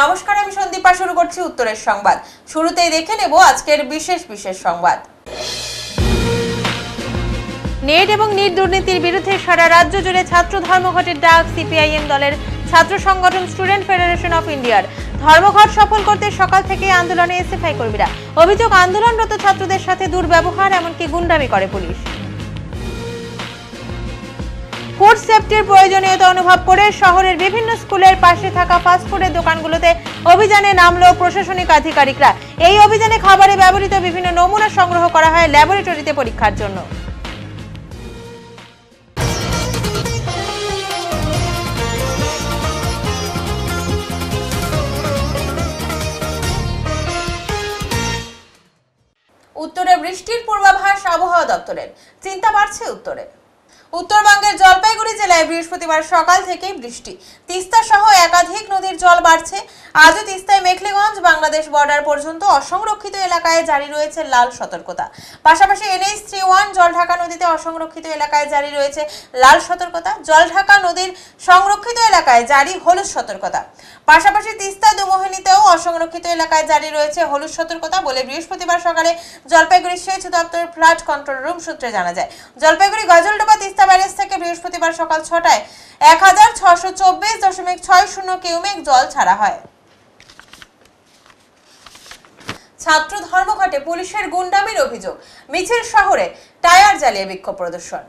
নমস্কার, আমি সন্দীপা। শুরু করছি উত্তরের সংবাদ। শুরুতেই দেখে নেব আজকের বিশেষ সংবাদ। নেট এবং নিট দুর্নীতির বিরুদ্ধে সারা রাজ্য জুড়ে ছাত্র ধর্মঘটের ডাক সিপিআইএম দলের ছাত্র সংগঠন স্টুডেন্ট ফেডারেশন অফ ইন্ডিয়ার। ধর্মঘট সফল করতে সকাল থেকে আন্দোলনে এসএফআই কর্মীরা। অভিযোগ, আন্দোলনরত ছাত্রদের সাথে দুর্ব্যবহার, এমনকি গুন্ডামি করে পুলিশ। ফুড সেফটির প্রয়োজনীয়তা অনুভব করে শহরের বিভিন্ন স্কুলের পাশে থাকা ফাস্টফুডের দোকানগুলোতে অভিযানে নামলো প্রশাসনিক আধিকারিকরা। এই অভিযানে খাবারে ব্যবহৃত বিভিন্ন নমুনা সংগ্রহ করা হয় ল্যাবরেটরিতে পরীক্ষার জন্য। উত্তরে বৃষ্টির পূর্বাভাস আবহাওয়া দপ্তরের। চিন্তা বাড়ছে উত্তরবঙ্গের জলপাইগুড়ি জেলায় বৃহস্পতিবার সকাল থেকেই বৃষ্টি। তিস্তা সহ একাধিক নদীর জল বাড়ছে। আজও তিস্তায় মেখলিগঞ্জ বাংলাদেশ বর্ডার পর্যন্ত অসংরক্ষিত এলাকায় জারি রয়েছে লাল সতর্কতা। পাশাপাশি NH-31 জলঢাকা নদীতে অসংরক্ষিত এলাকায় জারি রয়েছে লাল সতর্কতা। জলঢাকা নদীর সংরক্ষিত এলাকায় জারি হলুদ সতর্কতা। পাশাপাশি তিস্তা দুমোহিনীতেও অসংরক্ষিত এলাকায় জারি রয়েছে হলুদ সতর্কতা বলে বৃহস্পতিবার সকালে জলপাইগুড়ি সেচ দপ্তরের ফ্লাড কন্ট্রোল রুম সূত্রে জানা যায়। জলপাইগুড়ি গজলডোবা তিস্তা ব্যারেজ থেকে বৃহস্পতিবার সকাল 6টায় 1624.60 কিউমেক জল ছাড়া হয়। ছাত্র ধর্মঘটে পুলিশের গুন্ডামির অভিযোগ। মিছিল শহরে টায়ার জ্বালিয়ে বিক্ষোভ প্রদর্শন।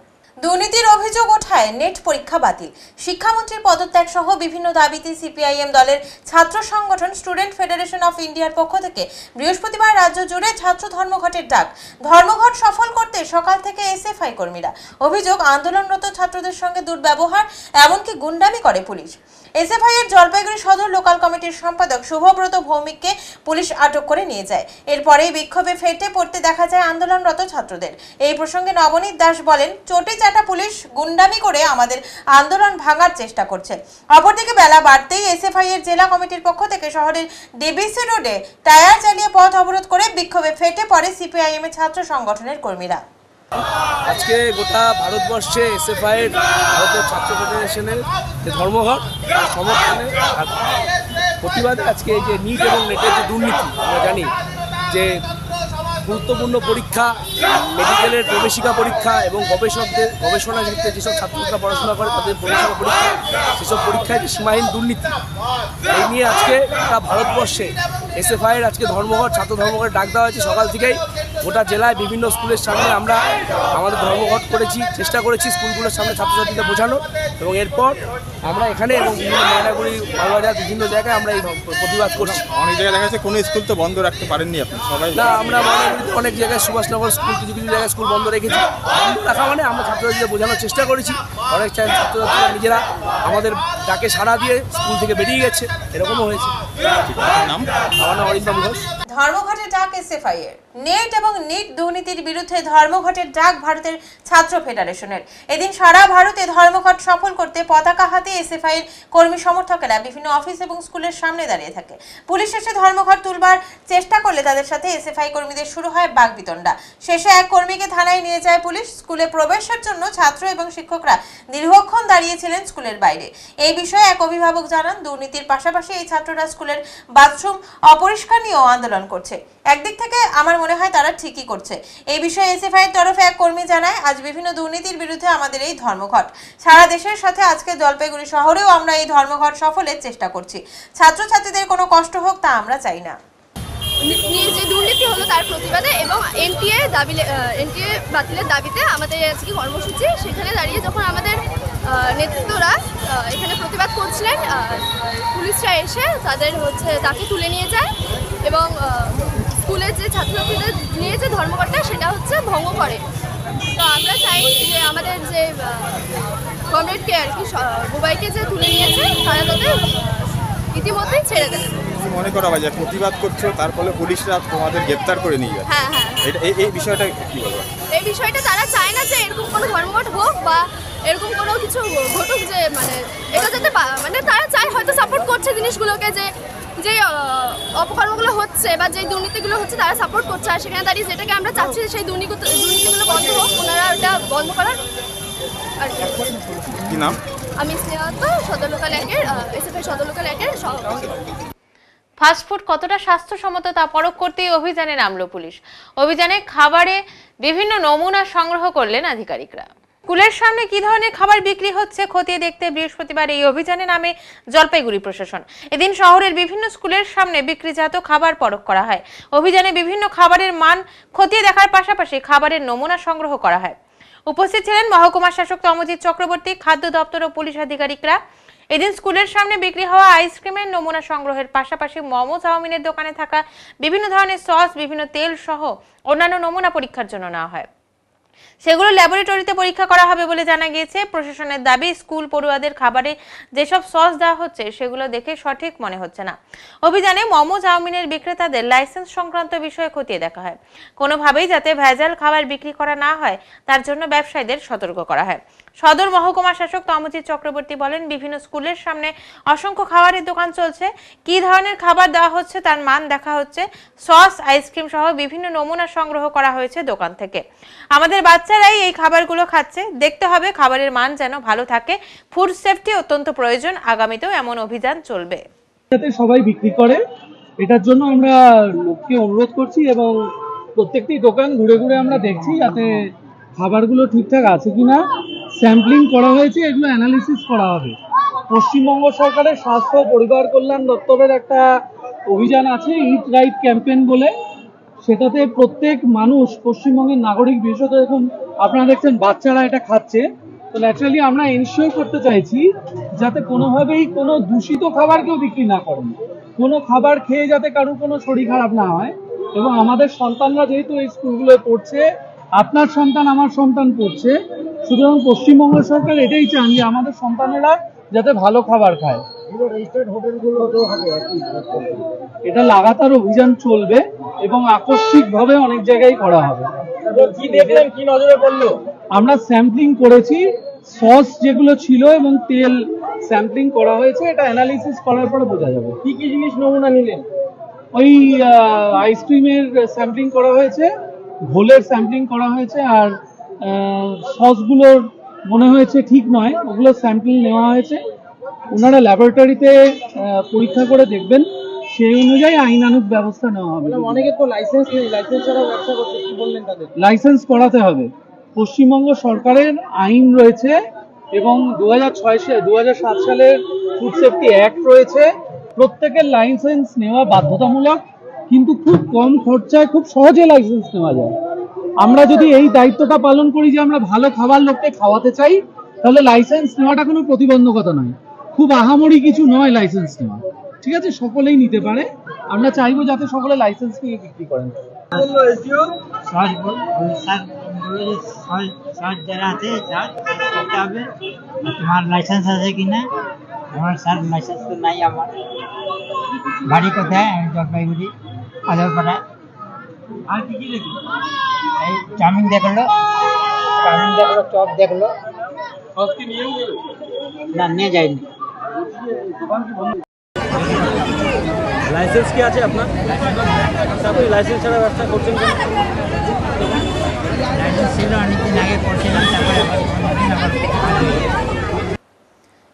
দুর্নীতির অভিযোগ ওঠায় নেট পরীক্ষা বাতিল। শিক্ষামন্ত্রীর পদত্যাগ সহ বিভিন্ন দাবিতে সিপিআইএম দলের ছাত্র সংগঠন স্টুডেন্ট ফেডারেশন অফ ইন্ডিয়ার পক্ষ থেকে বৃহস্পতিবার রাজ্য জুড়ে ছাত্র ধর্মঘটের ডাক। ধর্মঘট সফল করতে সকাল থেকে এসএফআই কর্মীরা। অভিযোগ, আন্দোলনরত ছাত্রদের সঙ্গে দুর্ব্যবহার, এমনকি গুন্ডামি করে পুলিশ। এসএফআই এর জলপাইগুড়ি সদর লোকাল কমিটির সম্পাদক শুভব্রত ভৌমিককে পুলিশ আটক করে নিয়ে যায়। এরপরেই বিক্ষোভে ফেটে পড়তে দেখা যায় আন্দোলনরত ছাত্রদের। এই প্রসঙ্গে নবনীত দাস বলেন, চটি চাটা পুলিশ গুন্ডামি করে আমাদের আন্দোলন ভাঙার চেষ্টা করছে। অপরদিকে বেলা বাড়তেই এসএফআই এর জেলা কমিটির পক্ষ থেকে শহরের ডিবিসি রোডে টায়ার জ্বালিয়ে পথ অবরোধ করে বিক্ষোভে ফেটে পড়ে সিপিআইএম এর ছাত্র সংগঠনের কর্মীরা। আজকে গোটা ভারতবর্ষে এসএফআই এর ভারতের ছাত্র ফেডারেশনের যে ধর্মঘট তার সমর্থনে প্রতিবাদে আজকে এই যে নিট এবং নেটের যে দুর্নীতি, আমরা জানি যে গুরুত্বপূর্ণ পরীক্ষা, মেডিকেলের প্রবেশিকা পরীক্ষা এবং গবেষণা ক্ষেত্রে যেসব ছাত্রছাত্রীরা পড়াশোনা করে তাদের প্রবেশিকা পরীক্ষা, সেসব পরীক্ষায় যে সীমাহীন দুর্নীতি, এই নিয়ে আজকে গোটা ভারতবর্ষে এসএফআই এর আজকে ধর্মঘট, ছাত্র ধর্মঘটের ডাক দেওয়া হয়েছে। সকাল থেকেই গোটা জেলায় বিভিন্ন স্কুলের সামনে আমরা আমাদের ধর্মঘট করেছি, চেষ্টা করেছি স্কুলগুলোর সামনে ছাত্রছাত্রীদের বোঝানো, এবং এরপর আমরা এখানে এবং বিভিন্ন ময়নাগুড়ি, মালবাজার বিভিন্ন জায়গায় আমরা এই প্রতিবাদ করছি। অনেক জায়গায় দেখা যাচ্ছে কোনো স্কুল তো বন্ধ রাখতে পারেননি আপনি সবাই? না, আমরা ময়নাগুড়িতে অনেক জায়গায় সুভাষনগর স্কুল, কিছু জায়গায় স্কুল বন্ধ রেখেছি। বন্ধ রাখা মানে আমরা ছাত্রছাত্রীদের বোঝানোর চেষ্টা করেছি। অনেক ছাত্রছাত্রীরা নিজেরা আমাদের ডাকে সাড়া দিয়ে স্কুল থেকে বেরিয়ে গেছে, এরকমও হয়েছে। নাম? আমার নাম অরিন্দম ঘোষ। ধর্মঘটের ডাক এসএফআই এর। নেট এবং নিট দুর্নীতির বিরুদ্ধে ধর্মঘটের ডাক ভারতের ছাত্র ফেডারেশনের। এদিন সারা ভারতে ধর্মঘট সফল করতে পতাকা হাতে এসএফআই এর কর্মী সমর্থকেরা বিভিন্ন অফিস এবং স্কুলের সামনে দাঁড়িয়ে থাকে। পুলিশ এসে ধর্মঘট তুলবার চেষ্টা করলে তাদের সাথে এসএফআই কর্মীদের শুরু হয় বাকবিতণ্ডা। শেষে এক কর্মীকে থানায় নিয়ে যায় পুলিশ। স্কুলে প্রবেশের জন্য ছাত্র এবং শিক্ষকরা দীর্ঘক্ষণ দাঁড়িয়েছিলেন স্কুলের বাইরে। এই বিষয়ে এক অভিভাবক জানান, দুর্নীতির পাশাপাশি এই ছাত্ররা স্কুলের বাথরুম অপরিষ্কার নিয়েও আন্দোলন করছে। একদিক থেকে আমার মনে হয় তারা ঠিকই করছে। এই বিষয়ে এসএফআই এর তরফে এক কর্মী জানায়, আজ বিভিন্ন দুর্নীতির বিরুদ্ধে আমাদের এই ধর্মঘট। সারা দেশের সাথে আজকে জলপাইগুড়ি শহরেও আমরা এই ধর্মঘট সফলের চেষ্টা করছি। ছাত্রছাত্রীদের কোনো কষ্ট হোক তা আমরা চাই না। যে দুর্নীতি হলো তার প্রতিবাদে এবং এনটিএ বাতিলের দাবিতে আমাদের আজকে কর্মসূচি। সেখানে দাঁড়িয়ে যখন আমাদের নেতৃত্বরা এখানে প্রতিবাদ করছিলেন, পুলিশরা এসে তাকে তুলে নিয়ে যায় এবং স্কুলের যে ছাত্রছাত্রীদের নিয়ে যে ধর্মঘটটা সেটা ভঙ্গ করে। তো আমরা চাই যে আমাদের যে কমরেডকে আর কি বুবাইকে যে তুলে নিয়েছে তারা তাদের ইতিমধ্যেই ছেড়ে দেয়। মনে করা হয় যে প্রতিবাদ করছো, তার ফলে পুলিশরা তোমাদের গ্রেপ্তার করে নিয়ে যায়। হ্যাঁ, এই বিষয়টা কি বলবো? এই বিষয়টা তারা চায় না যে এরকম কোনো ধর্মঘট হোক বা এরকম কোনো কিছু ঘটুক, যে মানে এটা যাতে মানে তারা চায়, হয়তো সাপোর্ট করছে জিনিসগুলোকে, যে অপকর্মগুলো হচ্ছে বা যে দুর্নীতিগুলো হচ্ছে তারা সাপোর্ট করছে। আর সেখানে দাঁড়িয়ে যেটাকে আমরা চাচ্ছি সেই দুর্নীতিগুলো বন্ধ হোক, ওনারা ওটা বন্ধ করার। আর কি নাম? আমি স্নেহা, সদর লোকাল 1-এর এসএফআই সদর লোকাল 1-এর সভাপতি। ফাস্টফুড কতটা স্বাস্থ্যসম্মত তা পরখ করতেই অভিযানে নামলো পুলিশ। অভিযানে খাবারে বিভিন্ন নমুনা সংগ্রহ করলেন আধিকারিকরা। স্কুলের সামনে কি ধরনের খাবার বিক্রি হচ্ছে খতিয়ে দেখতে বৃহস্পতিবার এই অভিযানে নামে জলপাইগুড়ি প্রশাসন। এদিন শহরের বিভিন্ন স্কুলের সামনে বিক্রিজাত খাবার পরখ করা হয়। অভিযানে বিভিন্ন খাবারের মান খতিয়ে দেখার পাশাপাশি খাবারের নমুনা সংগ্রহ করা হয়। উপস্থিত ছিলেন মহকুমা শাসক তমজিৎ চক্রবর্তী, খাদ্য দপ্তর ও পুলিশ আধিকারিকরা। এদিন স্কুলের সামনে বিক্রি হওয়া আইসক্রিমের নমুনা সংগ্রহের পাশাপাশি মোমো চাউমিনের দোকানে থাকা বিভিন্ন ধরনের সস, বিভিন্ন তেল সহ অন্যান্য নমুনা পরীক্ষার জন্য নেওয়া হয়। সেগুলো ল্যাবরেটরিতে পরীক্ষা করা হবে বলে জানা গিয়েছে। প্রশাসনের দাবি, স্কুল পড়ুয়াদের খাবারে যেসব সস দেওয়া হচ্ছে সেগুলো দেখে সঠিক মনে হচ্ছে না। অভিযানে মোমো চাউমিনের বিক্রেতাদের লাইসেন্স সংক্রান্ত বিষয়ে খতিয়ে দেখা হয়। কোনোভাবেই যাতে ভেজাল খাবার বিক্রি করা না হয় তার জন্য ব্যবসায়ীদের সতর্ক করা হয়। সদর মহকুমা শাসক তমজিৎ চক্রবর্তী বলেন, বিভিন্ন স্কুলের সামনে অসংখ্য খাবারের দোকান চলছে। কি ধরনের খাবার দেওয়া হচ্ছে তার মান দেখা হচ্ছে। সস, আইসক্রিম সহ বিভিন্ন নমুনা সংগ্রহ করা হয়েছে দোকান থেকে। আমাদের বাচ্চারাই এই খাবারগুলো খাচ্ছে, দেখতে হবে খাবারের মান যেন ভালো থাকে। ফুড সেফটি অত্যন্ত প্রয়োজন। আগামীতেও এমন অভিযান চলবে। যাতে সবাই বিক্রি করে, এটার জন্য আমরা লোককে অনুরোধ করছি এবং প্রত্যেকটি দোকান ঘুরে ঘুরে আমরা দেখছি যাতে খাবারগুলো ঠিকঠাক আছে কিনা স্যাম্পলিং করা হয়েছে, এগুলো অ্যানালিসিস করা হবে। পশ্চিমবঙ্গ সরকারের স্বাস্থ্য পরিবার কল্যাণ দপ্তরের একটা অভিযান আছে, ইট রাইট ক্যাম্পেইন বলে। সেটাতে প্রত্যেক মানুষ, পশ্চিমবঙ্গের নাগরিক, বিশেষত এখন আপনারা দেখছেন বাচ্চারা এটা খাচ্ছে, তো ন্যাচারালি আমরা এনশিওর করতে চাইছি যাতে কোনোভাবেই কোনো দূষিত খাবার কেউ বিক্রি না করেন, কোনো খাবার খেয়ে যাতে কারোর কোনো শরীর খারাপ না হয়। এবং আমাদের সন্তানরা যেহেতু এই স্কুলগুলোয় পড়ছে, আপনার সন্তান আমার সন্তান পড়ছে, সুতরাং পশ্চিমবঙ্গ সরকার এটাই চান যে আমাদের সন্তানেরা যাতে ভালো খাবার খায়। এটা লাগাতার অভিযান চলবে এবং আকস্মিকভাবে অনেক জায়গায় করা হবে। কি দেখলেন, কি নজরে পড়লো? আমরা স্যাম্পলিং করেছি, সস যেগুলো ছিল এবং তেল স্যাম্পলিং করা হয়েছে, এটা অ্যানালিসিস করার পরে বোঝা যাবে। কি কি জিনিস নমুনা নিলেন? ওই আইসক্রিমের স্যাম্পলিং করা হয়েছে, ঘোলের স্যাম্পলিং করা হয়েছে, আর সসগুলোর মনে হয়েছে ঠিক নয়, ওগুলো স্যাম্পল নেওয়া হয়েছে। ওনারা ল্যাবরেটরিতে পরীক্ষা করে দেখবেন, সেই অনুযায়ী আইনানুগ ব্যবস্থা নেওয়া হবে। অনেকে তো লাইসেন্স নেই, লাইসেন্স ছাড়া ব্যবসা করতে, কি বললেন তাদের? লাইসেন্স করাতে হবে। পশ্চিমবঙ্গ সরকারের আইন রয়েছে এবং 2007 সালের ফুড সেফটি অ্যাক্ট রয়েছে। প্রত্যেকের লাইসেন্স নেওয়া বাধ্যতামূলক, কিন্তু খুব কম খরচায় খুব সহজে লাইসেন্স নেওয়া যায়। আমরা যদি এই দায়িত্বটা পালন করি যে আমরা ভালো খাবার লোককে খাওয়াতে চাই, তাহলে লাইসেন্স নেওয়াটা কোনো প্রতিবন্ধকতা নয়, খুব আহামরি কিছু নয় লাইসেন্স নেওয়া। ঠিক আছে, সকলেই নিতে পারে। আমরা চাইবো যাতে সকলে লাইসেন্স নিয়ে বিক্রি করেন। তোমার লাইসেন্স আছে কিনা? আমার স্যার লাইসেন্স তো নাই আমার। বাড়ি কোথায়? আমি জলপাইগুড়ি আদরপাড়া। আর কি কি দেখি? এই চাউমিন দেখলো, চপ দেখলো। না, নিয়ে যায়নি। লাইসেন্স কি আছে আপনার? আপনি লাইসেন্স ছাড়া ব্যবসা করছেন কেন? লাইসেন্স ছিল অনেকদিন আগে করছিলাম, তারপরে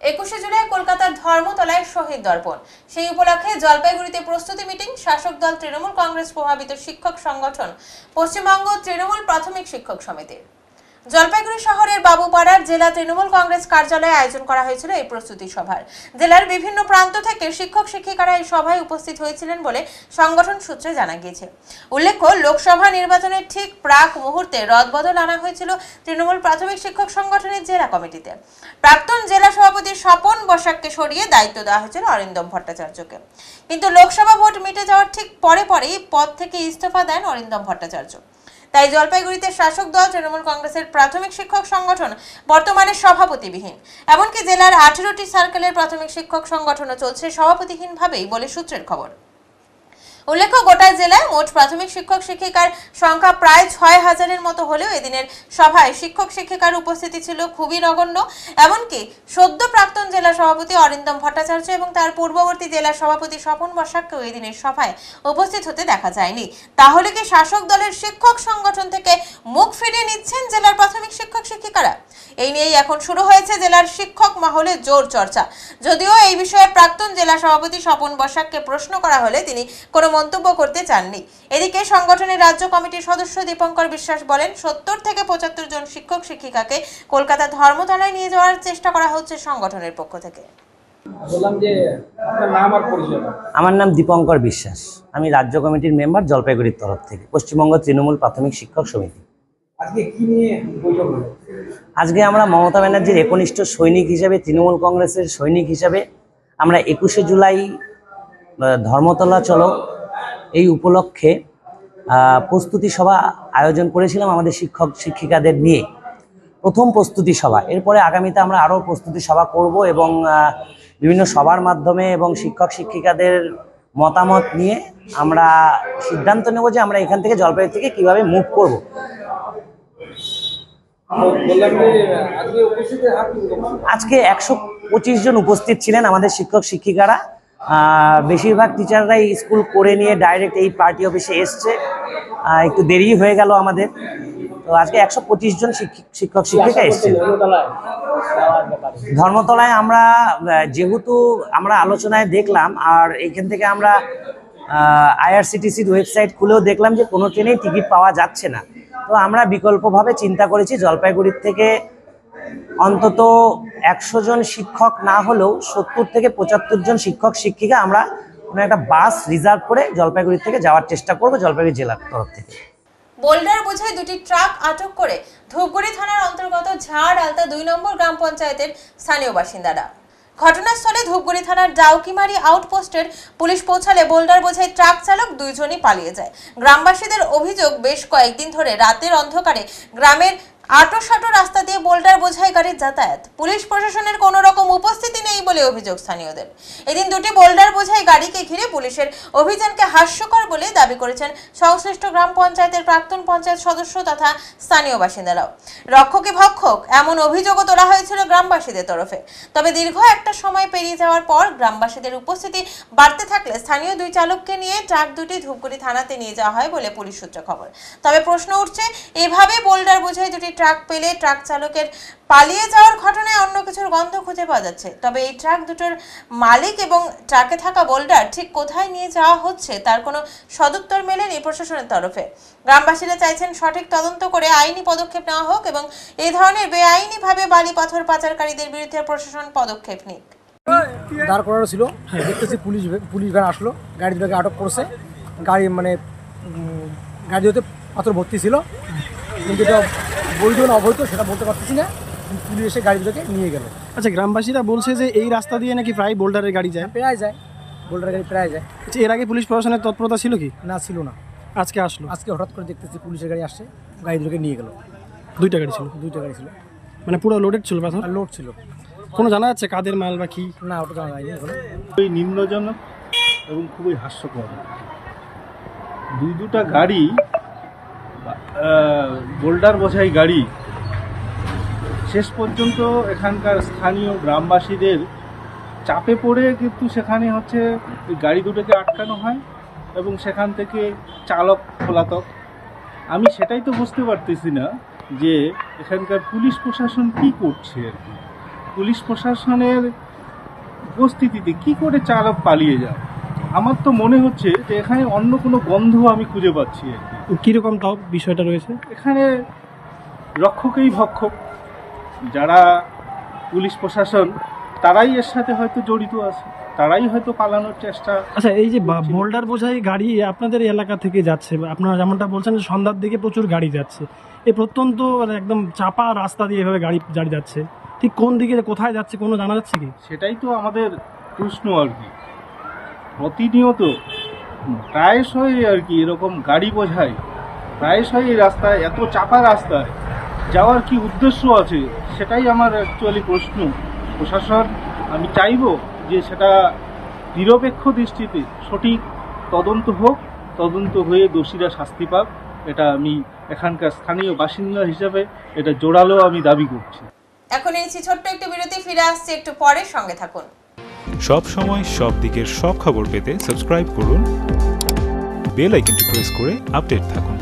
21শে জুলাই কলকাতার ধর্মতলায় শহীদ দর্পণ। সেই উপলক্ষে জলপাইগুড়িতে প্রস্তুতি মিটিং। শাসক দল তৃণমূল কংগ্রেস প্রভাবিত শিক্ষক সংগঠন পশ্চিমবঙ্গ তৃণমূল প্রাথমিক শিক্ষক সমিতির জলপাইগুড়ি শহরের বাবুপাড়ার জেলা তৃণমূল কংগ্রেস কার্যালয়ে আয়োজন করা হয়েছিল এই প্রস্তুতি সভার। জেলার বিভিন্ন প্রান্ত থেকে শিক্ষক শিক্ষিকারা এই সভায় উপস্থিত হয়েছিলেন বলে সংগঠন সূত্রে জানা গিয়েছে। উল্লেখ্য, লোকসভা নির্বাচনের ঠিক প্রাক মুহূর্তে রদবদল আনা হয়েছিল তৃণমূল প্রাথমিক শিক্ষক সংগঠনের জেলা কমিটিতে। প্রাক্তন জেলা সভাপতি স্বপন বসাককে সরিয়ে দায়িত্ব দেওয়া হয়েছিল অরিন্দম ভট্টাচার্যকে। কিন্তু লোকসভা ভোট মিটে যাওয়ার ঠিক পরেই পদ থেকে ইস্তফা দেন অরিন্দম ভট্টাচার্য। তাই জলপাইগুড়িতে শাসক দল তৃণমূল কংগ্রেসের প্রাথমিক শিক্ষক সংগঠন বর্তমানে সভাপতিবিহীন। এমনকি জেলার 18টি সার্কেলের প্রাথমিক শিক্ষক সংগঠনও চলছে সভাপতিহীনভাবেই বলে সূত্রের খবর। উল্লেখ্য গোটা জেলায় মোট প্রাথমিক শিক্ষক শিক্ষিকার সংখ্যা প্রায় 6,000-এর মতো হলেও এদিনের সভায় শিক্ষক শিক্ষিকার উপস্থিতি ছিল খুবই নগণ্য। এমনকি সদ্য প্রাক্তন জেলা সভাপতি অরিন্দম ভট্টাচার্য এবং তার পূর্ববর্তী জেলা সভাপতি স্বপন বসাককেও এদিনের সভায় উপস্থিত হতে দেখা যায়নি। তাহলে কি শাসক দলের শিক্ষক সংগঠন থেকে মুখ ফিরিয়ে নিচ্ছেন জেলার প্রাথমিক শিক্ষক শিক্ষিকারা? এই নিয়েই এখন শুরু হয়েছে জেলার শিক্ষক মহলে জোর চর্চা। যদিও এই বিষয়ে প্রাক্তন জেলা সভাপতি স্বপন বসাককে প্রশ্ন করা হলে তিনি কোনো মন্তব্য করতে চাননি। এদিকে সংগঠনের রাজ্য কমিটির সদস্য দীপঙ্কর বিশ্বাস বলেন, 70 থেকে 75 জন শিক্ষক শিক্ষিকাকে কলকাতা ধর্মতলায় নিয়ে যাওয়ার চেষ্টা করা হচ্ছে সংগঠনের পক্ষ থেকে। আমার নাম দীপঙ্কর বিশ্বাস, আমি রাজ্য কমিটির মেম্বার জলপাইগুড়ির তরফ থেকে, পশ্চিমবঙ্গ তৃণমূল প্রাথমিক শিক্ষক সমিতি। আজকে আমরা মমতা ব্যানার্জির একনিষ্ঠ সৈনিক হিসাবে, তৃণমূল কংগ্রেসের সৈনিক হিসাবে আমরা 21শে জুলাই ধর্মতলা চলো এই উপলক্ষে প্রস্তুতি সভা আয়োজন করেছিলাম আমাদের শিক্ষক শিক্ষিকাদের নিয়ে। প্রথম প্রস্তুতি সভা, এরপরে আগামীতে আমরা আরও প্রস্তুতি সভা করব এবং বিভিন্ন সভার মাধ্যমে এবং শিক্ষক শিক্ষিকাদের মতামত নিয়ে আমরা সিদ্ধান্ত নেব যে আমরা এখান থেকে জলপাইগুড়ি থেকে কিভাবে মুভ করব। আজকে 125 জন উপস্থিত ছিলেন আমাদের শিক্ষক শিক্ষিকারা। বেশিরভাগ টিচাররাই স্কুল করে নিয়ে ডাইরেক্ট এই পার্টি অফিসে এসছে, একটু দেরি হয়ে গেল আমাদের। তো আজকে 125 জন শিক্ষক শিক্ষিকা এসছেন ধর্মতলায়। আমরা যেহেতু আমরা আলোচনায় দেখলাম, আর এইখান থেকে আমরা IRCTCর ওয়েবসাইট খুলেও দেখলাম যে কোনো ট্রেনেই টিকিট পাওয়া যাচ্ছে না। তো আমরা বিকল্পভাবে চিন্তা করেছি জলপাইগুড়ির থেকে অন্তত 100 জন শিক্ষক না হলেও 70 থেকে 75 জন শিক্ষক শিক্ষিকা আমরা কোনো একটা বাস রিজার্ভ করে জলপাইগুড়ি থেকে যাওয়ার চেষ্টা করব জলপাইগুড়ি জেলার তরফ থেকে। বোল্ডার বোঝাই দুটি ট্রাক আটক করে ধূপগুড়ি থানার অন্তর্গত ঝাড় আলতা 2 নম্বর গ্রাম পঞ্চায়েতের স্থানীয় বাসিন্দারা। ঘটনাস্থলে ধূপগুড়ি থানার ডাউকিমারি আউটপোস্টের পুলিশ পৌঁছালে বোল্ডার বোঝাই ট্রাক চালক 2 জনই পালিয়ে যায়। গ্রামবাসীদের অভিযোগ, বেশ কয়েকদিন ধরে রাতের অন্ধকারে গ্রামের আটো-সাটো রাস্তা দিয়ে বোল্ডার বোঝাই গাড়ির যাতায়াত। পুলিশ প্রশাসনের কোনো রকম উপস্থিতি নেই বলে অভিযোগ স্থানীয়দের। এদিন দুটি বোল্ডার বোঝাই গাড়িকে ঘিরে পুলিশের অভিযানকে হাস্যকর বলে দাবি করেছেন সংশ্লিষ্ট গ্রাম পঞ্চায়েতের প্রাক্তন পঞ্চায়েত সদস্য তথা স্থানীয় বাসিন্দারাও। রক্ষকে ভক্ষক এমন অভিযোগও তোলা হয়েছিল গ্রামবাসীদের তরফে। তবে দীর্ঘ একটা সময় পেরিয়ে যাওয়ার পর গ্রামবাসীদের উপস্থিতি বাড়তে থাকলে স্থানীয় 2 চালককে নিয়ে ট্রাক দুটি ধূপগুড়ি থানাতে নিয়ে যাওয়া হয় বলে পুলিশ সূত্রে খবর। তবে প্রশ্ন উঠছে, এভাবে বোল্ডার বোঝাই দুটি ট্রাক পেলে ট্রাক চালকের পালিয়ে যাওয়ার ঘটনায় অন্য কিছুর গন্ধ খুঁজে পাওয়া যাচ্ছে। তবে এই ট্রাক দুটোর মালিক এবং ট্রাকে থাকা বোল্ডার ঠিক কোথায় নিয়ে যাওয়া হচ্ছে তার কোনো সদুত্তর মেলেনি প্রশাসনের তরফে। গ্রামবাসীরা চাইছেন সঠিক তদন্ত করে আইনি পদক্ষেপ নেওয়া হোক এবং এই ধরনের বেআইনিভাবে বালি পাথর পাচারকারীদের বিরুদ্ধে প্রশাসন পদক্ষেপ নিক। দাঁড় করানো ছিল, দেখতেছি পুলিশ ভ্যান আসলো, গাড়ি দুটোকে আটক করছে। গাড়ি গাড়িতে পাথর ভর্তি ছিল, কিন্তু এটা বৈধ না অবৈধ সেটা বলতে পারতেছি না। পুলিশ এসে গাড়ি দুটোকে নিয়ে গেল। আচ্ছা, গ্রামবাসীরা বলছে যে এই রাস্তা দিয়ে নাকি প্রায় বোল্ডারের গাড়ি যায়। প্রায় যায়, বোল্ডারের গাড়ি প্রায় যায়। আচ্ছা, এর আগে পুলিশ প্রশাসনের তৎপরতা ছিল কি? না, ছিল না। আজকে আসলো? আজকে হঠাৎ করে দেখতেছি পুলিশের গাড়ি আসছে, গাড়ি দুটোকে নিয়ে গেল। 2টা গাড়ি ছিল? 2টা গাড়ি ছিল। মানে পুরো লোডেড ছিল পাথর? লোড ছিল। কোনো জানা যাচ্ছে কাদের মাল বা কি? না, ওটা জানা যায়নি এখন। খুবই নিম্নজনক এবং খুবই হাস্যকর। 2টা গাড়ি, বোল্ডার বোঝাই গাড়ি, শেষ পর্যন্ত এখানকার স্থানীয় গ্রামবাসীদের চাপে পড়ে কিন্তু সেখানে হচ্ছে গাড়ি দুটোকে আটকানো হয় এবং সেখান থেকে চালক পলাতক। আমি সেটাই তো বুঝতে পারতেছি না যে এখানকার পুলিশ প্রশাসন কি করছে আর কি। পুলিশ প্রশাসনের উপস্থিতিতে কি করে চালক পালিয়ে যায়? আমার তো মনে হচ্ছে যে এখানে অন্য কোনো গন্ধ আমি খুঁজে পাচ্ছি আর কি। কীরকম তাও বিষয়টা রয়েছে? এখানে রক্ষকেই ভক্ষক, যারা পুলিশ প্রশাসন তারাই এর সাথে হয়তো জড়িত আছে, তারাই হয়তো পালানোর চেষ্টা। আচ্ছা, এই যে বোল্ডার বোঝাই গাড়ি আপনাদের এলাকা থেকে যাচ্ছে, আপনারা যেমনটা বলছেন সন্ধ্যার দিকে প্রচুর গাড়ি যাচ্ছে, এই প্রত্যন্ত একদম চাপা রাস্তা দিয়ে এভাবে গাড়ি যাচ্ছে, ঠিক কোন দিকে কোথায় যাচ্ছে কোনো জানা যাচ্ছে কি? সেটাই তো আমাদের প্রশ্ন আর কি। প্রতিনিয়ত প্রায়শই আর কি এরকম গাড়ি বোঝাই, প্রায়শই এই রাস্তায়, এত চাপা রাস্তায় যাওয়ার কি উদ্দেশ্য আছে সেটাই আমার অ্যাকচুয়ালি প্রশ্ন। প্রশাসন, আমি চাইব যে সেটা নিরপেক্ষ দৃষ্টিতে সঠিক তদন্ত হোক, তদন্ত হয়ে দোষীরা শাস্তি পাক, এটা আমি এখানকার স্থানীয় বাসিন্দা হিসাবে এটা জোরালো আমি দাবি করছি। এখন নিচ্ছি ছোট্ট একটু বিরতি, ফিরে আসছি একটু পরে, সঙ্গে থাকুন। সব সময় সব দিকের সব খবর পেতে সাবস্ক্রাইব করুন, বেল আইকনটি প্রেস করে আপডেট থাকুন।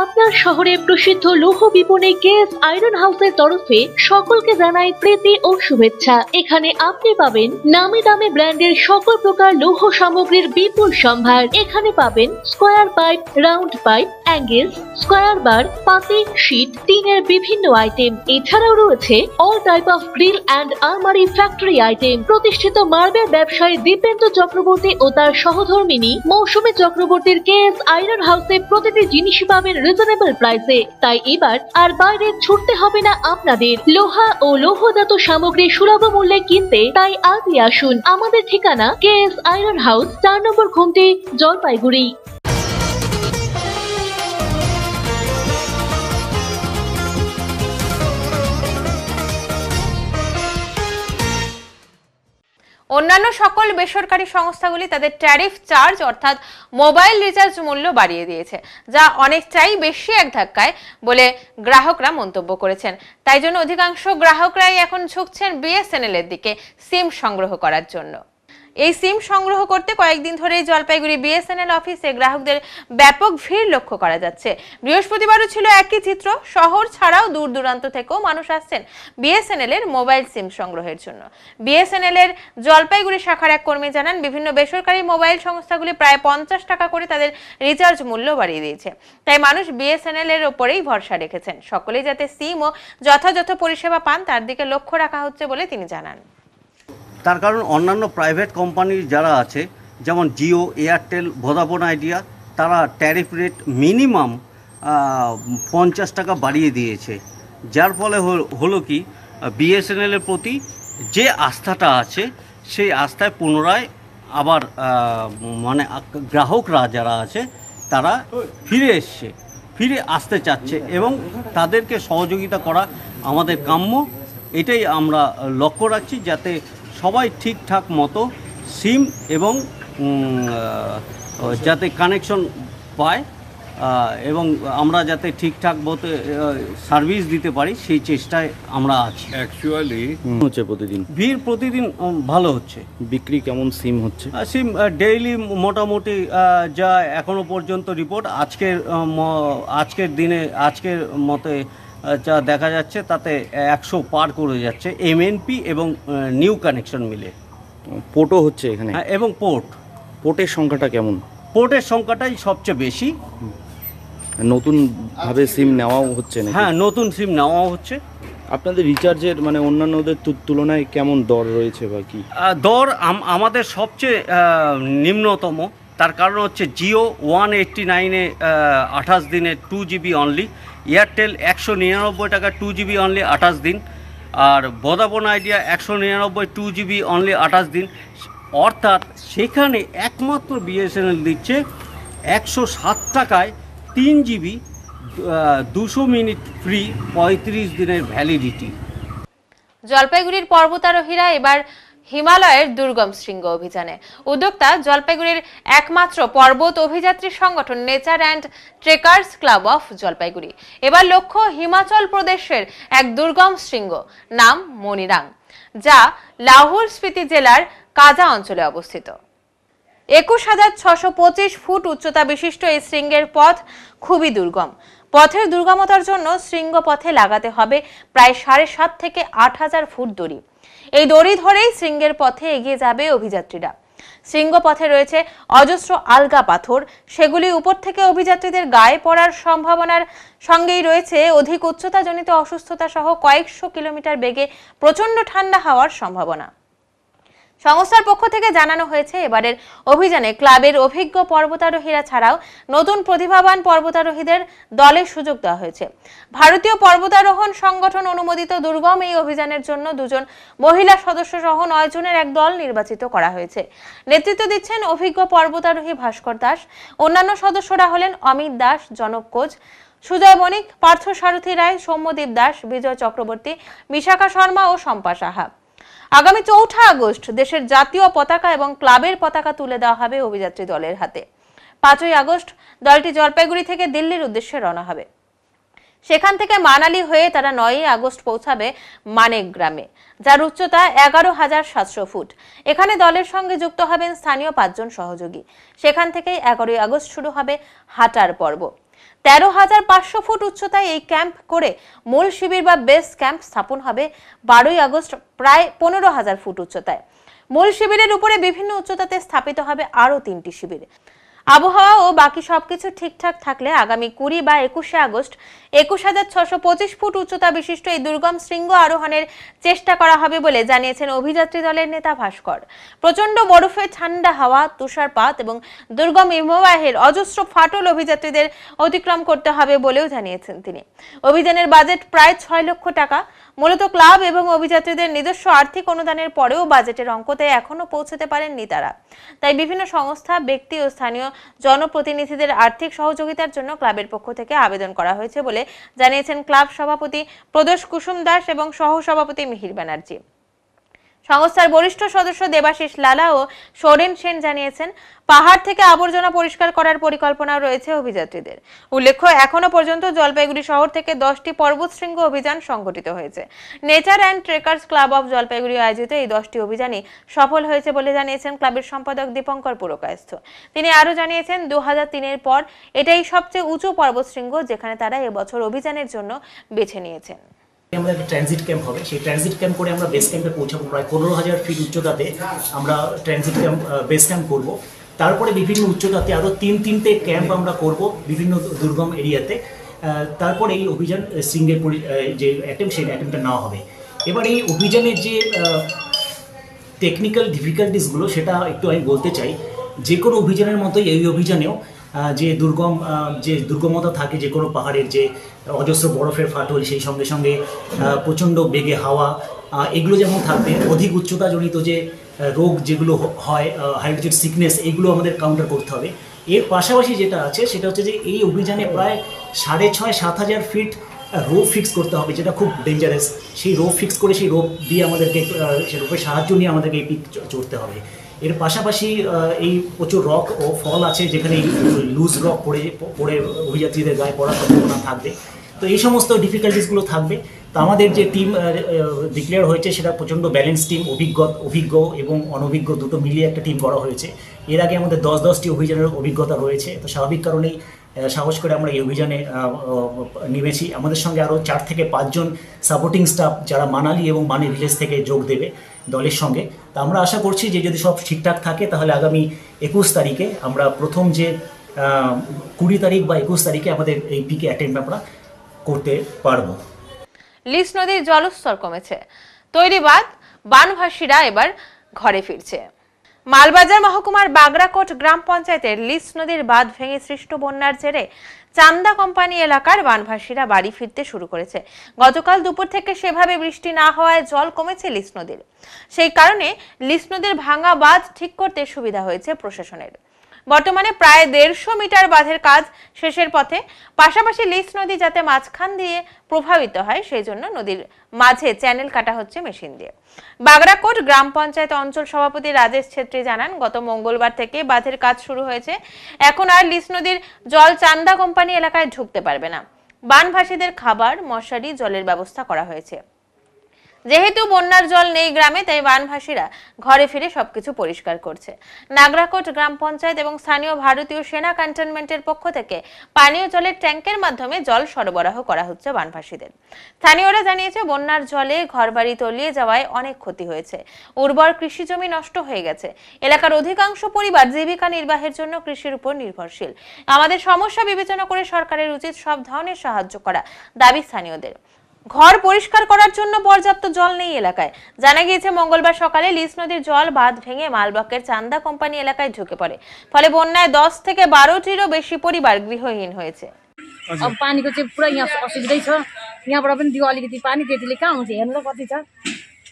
আপনার শহরে প্রসিদ্ধ লৌহ বিপণী কেএস আয়রন হাউসের তরফে সকলকে জানাই প্রীতি ও শুভেচ্ছা। এখানে আপনি পাবেন নামি দামি ব্র্যান্ডের সকল প্রকার লৌহ সামগ্রীর বিপুল সম্ভার। এখানে পাবেন square pipe, round pipe, angle, square bar, পাতি, শীট, টিনের বিভিন্ন আইটেম। এছাড়াও রয়েছে all type of grill and আলমারি ফ্যাক্টরি আইটেম। প্রতিষ্ঠিত মার্বেল ব্যবসায়ী দীপেন্দ্র চক্রবর্তী ও তার সহধর্মিনী মৌসুমী চক্রবর্তীর কেএস আয়রন হাউসে প্রতিটি জিনিসই পাবেন রিজনেবল প্রাইসে। তাই এবার আর বাইরে ছুটতে হবে না আপনাদের। লোহা ও লৌহজাত সামগ্রী সুলভ মূল্যে কিনতে তাই আজই আসুন। আমাদের ঠিকানা কেএস আয়রন হাউস, 4 নম্বর ঘুমটি, জলপাইগুড়ি। অন্যান্য সকল বেসরকারি সংস্থাগুলি তাদের ট্যারিফ চার্জ অর্থাৎ মোবাইল রিচার্জ মূল্য বাড়িয়ে দিয়েছে, যা অনেকটাই বেশি এক ধাক্কায় বলে গ্রাহকরা মন্তব্য করেছেন। তাই জন্য অধিকাংশ গ্রাহকরাই এখন ঝুঁকছেন বিএসএনএল এর দিকে সিম সংগ্রহ করার জন্য। এই সিম সংগ্রহ করতে কয়েকদিন ধরেই জলপাইগুড়ি বিএসএনএল অফিসে গ্রাহকদের ব্যাপক ভিড় লক্ষ্য করা যাচ্ছে। বৃহস্পতিবারও ছিল একই চিত্র। শহর ছাড়াও দূর দূরান্ত থেকেও মানুষ আসছেন বিএসএনএল এর মোবাইল সিম সংগ্রহের জন্য। বিএসএনএল এর জলপাইগুড়ি শাখার এক কর্মী জানান, বিভিন্ন বেসরকারি মোবাইল সংস্থাগুলি প্রায় 50 টাকা করে তাদের রিচার্জ মূল্য বাড়িয়ে দিয়েছে। তাই মানুষ বিএসএনএল এর ওপরেই ভরসা রেখেছেন। সকলেই যাতে সিম ও যথাযথ পরিষেবা পান তার দিকে লক্ষ্য রাখা হচ্ছে বলে তিনি জানান। তার কারণ অন্যান্য প্রাইভেট কোম্পানি যারা আছে, যেমন জিও, এয়ারটেল, ভোদাফোন আইডিয়া, তারা ট্যারিফ রেট মিনিমাম 50 টাকা বাড়িয়ে দিয়েছে। যার ফলে হলো কি, বিএসএনএলের প্রতি যে আস্থাটা আছে সেই আস্থায় পুনরায় আবার মানে গ্রাহকরা যারা আছে তারা ফিরে আসতে চাচ্ছে এবং তাদেরকে সহযোগিতা করা আমাদের কাম্য। এটাই আমরা লক্ষ্য রাখছি, যাতে সবাই ঠিকঠাক মতো সিম এবং যাতে কানেকশন পায় এবং আমরা যাতে ঠিকঠাক মতো সার্ভিস দিতে পারি সেই চেষ্টায় আমরা আছি। অ্যাকচুয়ালি হচ্ছে প্রতিদিন ভিড় প্রতিদিন ভালো হচ্ছে। বিক্রি কেমন সিম হচ্ছে? সিম ডেইলি মোটামুটি যা এখনো পর্যন্ত রিপোর্ট আজকের দিনে আজকের মতে যা দেখা যাচ্ছে তাতে 100 পার করে যাচ্ছে এমএনপি এবং নিউ কানেকশন মিলে। পোর্টও হচ্ছে এখানে? হ্যাঁ, এবং পোর্টের সংখ্যাটা কেমন? পোর্টের সংখ্যাটাই সবচেয়ে বেশি। নতুনভাবে সিম নেওয়াও হচ্ছে না? হ্যাঁ, নতুন সিম নেওয়াও হচ্ছে। আপনাদের রিচার্জের মানে অন্যান্যদের তুলনায় কেমন দর রয়েছে বা কি? দর আমাদের সবচেয়ে নিম্নতম। তার কারণ হচ্ছে জিও 189-এ 28 দিনে 2 GB অনলি, এয়ারটেল 199 টাকা 2 GB অনলি 28 দিন, আর ভোদাফোন আইডিয়া 199 2 GB অনলি 28 দিন। অর্থাৎ সেখানে একমাত্র বিএসএনএল দিচ্ছে 107 টাকায় 3 GB 200 মিনিট ফ্রি, 35 দিনের ভ্যালিডিটি। জলপাইগুড়ির পর্বতারোহীরা এবার হিমালয়ের দুর্গম শৃঙ্গ অভিযানে। উদ্যোক্তা জলপাইগুড়ির একমাত্র পর্বত অভিযাত্রী সংগঠন nature and trekkers club of Jalpaiguri. এবার লক্ষ্য হিমাচল প্রদেশের এক দুর্গম শৃঙ্গ, নাম মনিরাং, যা লাহুল স্পিতি জেলার কাজা অঞ্চলে অবস্থিত। 21,625 ফুট উচ্চতা বিশিষ্ট এই শৃঙ্গের পথ খুবই দুর্গম। পথের দুর্গমতার জন্য শৃঙ্গ পথে লাগাতে হবে প্রায় 7.5 থেকে 8,000 ফুট দড়ি। এই দড়ি ধরেই শৃঙ্গের পথে এগিয়ে যাবে অভিযাত্রীরা। শৃঙ্গ পথে রয়েছে অজস্র আলগা পাথর, সেগুলি উপর থেকে অভিযাত্রীদের গায়ে পড়ার সম্ভাবনার সঙ্গেই রয়েছে অধিক উচ্চতাজনিত অসুস্থতা সহ কয়েকশো কিলোমিটার বেগে প্রচণ্ড ঠান্ডা হওয়ার সম্ভাবনা। সংস্থার পক্ষ থেকে জানানো হয়েছে, এবারের অভিযানে ক্লাবের অভিজ্ঞ পর্বতারোহীরা ছাড়াও নতুন প্রতিভাবান পর্বতারোহীদের দলের সুযোগ দেওয়া হয়েছে। ভারতীয় পর্বতারোহণ সংগঠন অনুমোদিত দুর্গম এই অভিযানের জন্য 2 জন মহিলা সদস্য সহ 9 জনের এক দল নির্বাচিত করা হয়েছে। নেতৃত্ব দিচ্ছেন অভিজ্ঞ পর্বতারোহী ভাস্কর দাস। অন্যান্য সদস্যরা হলেন অমিত দাস, জনক কোচ, সুজয় বণিক, পার্থ সারথী রায়, সৌম্যদীপ দাস, বিজয় চক্রবর্তী, বিশাখা শর্মা ও শম্পা সাহা। আগামী 4 আগস্ট দেশের জাতীয় পতাকা এবং ক্লাবের পতাকা তুলে দেওয়া হবে অভিযাত্রী দলের হাতে। 5 আগস্ট দলটি জলপাইগুড়ি থেকে দিল্লির উদ্দেশ্যে রওনা হবে। সেখান থেকে মানালি হয়ে তারা 9 আগস্ট পৌঁছাবে মানেক গ্রামে, যার উচ্চতা 11,700 ফুট। এখানে দলের সঙ্গে যুক্ত হবেন স্থানীয় 5 জন সহযোগী। সেখান থেকেই 11 আগস্ট শুরু হবে হাঁটার পর্ব। 13,500 ফুট উচ্চতায় এই ক্যাম্প করে মূল শিবির বা বেস ক্যাম্প স্থাপন হবে 12 আগস্ট প্রায় 15,000 ফুট উচ্চতায়। মূল শিবিরের উপরে বিভিন্ন উচ্চতাতে স্থাপিত হবে আরও 3টি শিবির। আবহাওয়া ও বাকি সবকিছু ঠিকঠাক থাকলে আগামী 20 বা 21 আগস্ট 21,625 ফুট উচ্চতা বিশিষ্ট এই দুর্গম শৃঙ্গ আরোহণের চেষ্টা করা হবে বলে জানিয়েছেন অভিযাত্রী দলের নেতা ভাস্কর। প্রচন্ড বরফে ঠান্ডা হাওয়া, তুষারপাত এবং দুর্গম হিমবাহের অজস্র ফাটল অভিযাত্রীদের অতিক্রম করতে হবে বলেও জানিয়েছেন তিনি। অভিযানের বাজেট প্রায় 6 লক্ষ টাকা। মূলত ক্লাব এবং অভিযাত্রীদের নিজস্ব আর্থিক অনুদানের পরেও বাজেটের অঙ্কতে এখনো পৌঁছতে পারেননি তারা। তাই বিভিন্ন সংস্থা, ব্যক্তি ও স্থানীয় জনপ্রতিনিধিদের আর্থিক সহযোগিতার জন্য ক্লাবের পক্ষ থেকে আবেদন করা হয়েছে বলে জানিয়েছেন ক্লাব সভাপতি প্রদোষ কুসুম দাস এবং সহ সভাপতি মিহির ব্যানার্জি। সংস্থার বরিষ্ঠ সদস্য দেবাশিস লালা ও সোরেন সেন জানিয়েছেন পাহাড় থেকে আবর্জনা পরিষ্কার করার পরিকল্পনা রয়েছে অভিযাত্রীদের। উল্লেখ্য, এখনো পর্যন্ত জলপাইগুড়ি শহর থেকে 10টি পর্বত শৃঙ্গ অভিযান সংগঠিত হয়েছে। Nature and trekkers club of Jalpaiguri আয়োজিত এই 10টি অভিযানই সফল হয়েছে বলে জানিয়েছেন ক্লাবের সম্পাদক দীপঙ্কর পুরকায়স্থ। তিনি আরও জানিয়েছেন 2003-এর পর এটাই সবচেয়ে উঁচু পর্বত শৃঙ্গ যেখানে তারা এবছর অভিযানের জন্য বেছে নিয়েছেন। আমরা একটা ট্রানজিট ক্যাম্প হবে, সেই ট্রানজিট ক্যাম্প করে আমরা বেস ক্যাম্পে পৌঁছাবো। প্রায় 15,000 ফিট উচ্চতাতে আমরা ট্রানজিট ক্যাম্প বেস ক্যাম্প করব। তারপরে বিভিন্ন উচ্চতাতে আরও 3-3টে ক্যাম্প আমরা করব বিভিন্ন দুর্গম এরিয়াতে। তারপর এই অভিযান শৃঙ্গের যে অ্যাটেম্প, সেই অ্যাটেম্পটা নেওয়া হবে। এবার এই অভিযানের যে টেকনিক্যাল ডিফিকাল্টিসগুলো সেটা একটু আমি বলতে চাই। যে কোনো অভিযানের মতোই এই অভিযানেও যে দুর্গমতা থাকে, যে কোনো পাহাড়ের যে অজস্র বরফের ফাটল, সেই সঙ্গে সঙ্গে প্রচণ্ড বেগে হাওয়া, এগুলো যেমন থাকবে। অধিক উচ্চতাজনিত যে রোগ যেগুলো হয়, হাইড্রোজেন সিকনেস, এগুলো আমাদের কাউন্টার করতে হবে। এর পাশাপাশি যেটা আছে সেটা হচ্ছে যে এই অভিযানে প্রায় 6,500-7,000 ফিট রোপ ফিক্স করতে হবে, যেটা খুব ডেঞ্জারাস। সেই রোপ ফিক্স করে সেই রোপ দিয়ে আমাদেরকে, সেই রোপের সাহায্য নিয়ে আমাদেরকে এই পিক চড়তে হবে। এর পাশাপাশি এই প্রচুর রক ও ফল আছে, যেখানে লুজ রক পড়ে অভিযাত্রীদের গায়ে পড়ার সম্ভাবনা থাকবে। তো এই সমস্ত ডিফিকাল্টিসগুলো থাকবে। তো আমাদের যে টিম ডিক্লেয়ার হয়েছে সেটা প্রচণ্ড ব্যালেন্স টিম, অভিজ্ঞ এবং অনভিজ্ঞ দুটো মিলিয়ে একটা টিম করা হয়েছে। এর আগে আমাদের 10-10টি অভিযানের অভিজ্ঞতা রয়েছে। তো স্বাভাবিক কারণেই সাহস করে আমরা এই অভিযানে নেমেছি। আমাদের সঙ্গে আরও 4 থেকে 5 জন সাপোর্টিং স্টাফ যারা মানালি এবং মানি ভিলেজ থেকে যোগ দেবে দলের সঙ্গে। তা আমরা আশা করছি যে যদি সব ঠিকঠাক থাকে তাহলে আগামী 21 তারিখে আমরা প্রথম যে 20 তারিখ বা 21 তারিখে আমাদের এই পিকে অ্যাটেম্প আমরা করতে পারবো। লিস নদীর জলস্তর কমেছে, তৈরি বাঁধ, বানভাসীরা এবার ঘরে ফিরছে। মালবাজার মহকুমার বাগড়াকোট গ্রাম পঞ্চায়েতের লিস নদীর বাঁধ ভেঙে সৃষ্ট বন্যার জেরে চান্দা কোম্পানি এলাকার বানভাসীরা বাড়ি ফিরতে শুরু করেছে। গতকাল দুপুর থেকে সেভাবে বৃষ্টি না হওয়ায় জল কমেছে লিস নদীর। সেই কারণে লিস নদীর ভাঙা বাঁধ ঠিক করতে সুবিধা হয়েছে প্রশাসনের। বর্তমানে প্রায় 150 মিটার বাঁধের কাজ শেষের পথে। পাশাপাশি লিস নদী যাতে মাঝখান দিয়ে প্রভাবিত হয় সেই জন্য নদীর মাঝে চ্যানেল কাটা হচ্ছে মেশিন দিয়ে। বাগড়াকোট গ্রাম পঞ্চায়েত অঞ্চল সভাপতি রাজেশ ছেত্রী জানান, গত মঙ্গলবার থেকে বাঁধের কাজ শুরু হয়েছে। এখন আর লিস নদীর জল চান্দা কোম্পানি এলাকায় ঢুকতে পারবে না। বানভাসীদের খাবার, মশারি, জলের ব্যবস্থা করা হয়েছে। যেহেতু বন্যার জল নেই গ্রামে, তাই বানভাসীরা ঘরে ফিরে সবকিছু পরিষ্কার করছে। নাগরাকোট গ্রাম পঞ্চায়েত এবং স্থানীয় ভারতীয় সেনা ক্যান্টনমেন্টের পক্ষ থেকে পানীয় জলের ট্যাঙ্কের মাধ্যমে জল সরবরাহ করা হচ্ছে বানভাসীদের। স্থানীয়রা জানিয়েছে, বন্যার জলে ঘরবাড়ি তলিয়ে যাওয়ায় অনেক ক্ষতি হয়েছে। উর্বর কৃষি জমি নষ্ট হয়ে গেছে। এলাকার অধিকাংশ পরিবার জীবিকা নির্বাহের জন্য কৃষির উপর নির্ভরশীল। আমাদের সমস্যা বিবেচনা করে সরকারের উচিত সব ধরনের সাহায্য করা, দাবি স্থানীয়দের। ঘর পরিষ্কার করার জন্য পর্যাপ্ত জল নেই এলাকায়। জানা গিয়েছে, মঙ্গলবার সকালে লিস নদীর জল বাঁধ ভেঙে মালবাকের চান্দা কোম্পানি এলাকায় ঢুকে পড়ে। ফলে বন্যায় 10 থেকে 12টিরও বেশি পরিবার गृहहीन হয়েছে। अब पानीको चाहिँ पुरा यहाँ असुविधै छ। यहाँबाट पनि दियो अलिकति पानी, त्यतिले कहाँ हुन्छ हेर्नु त कति छ।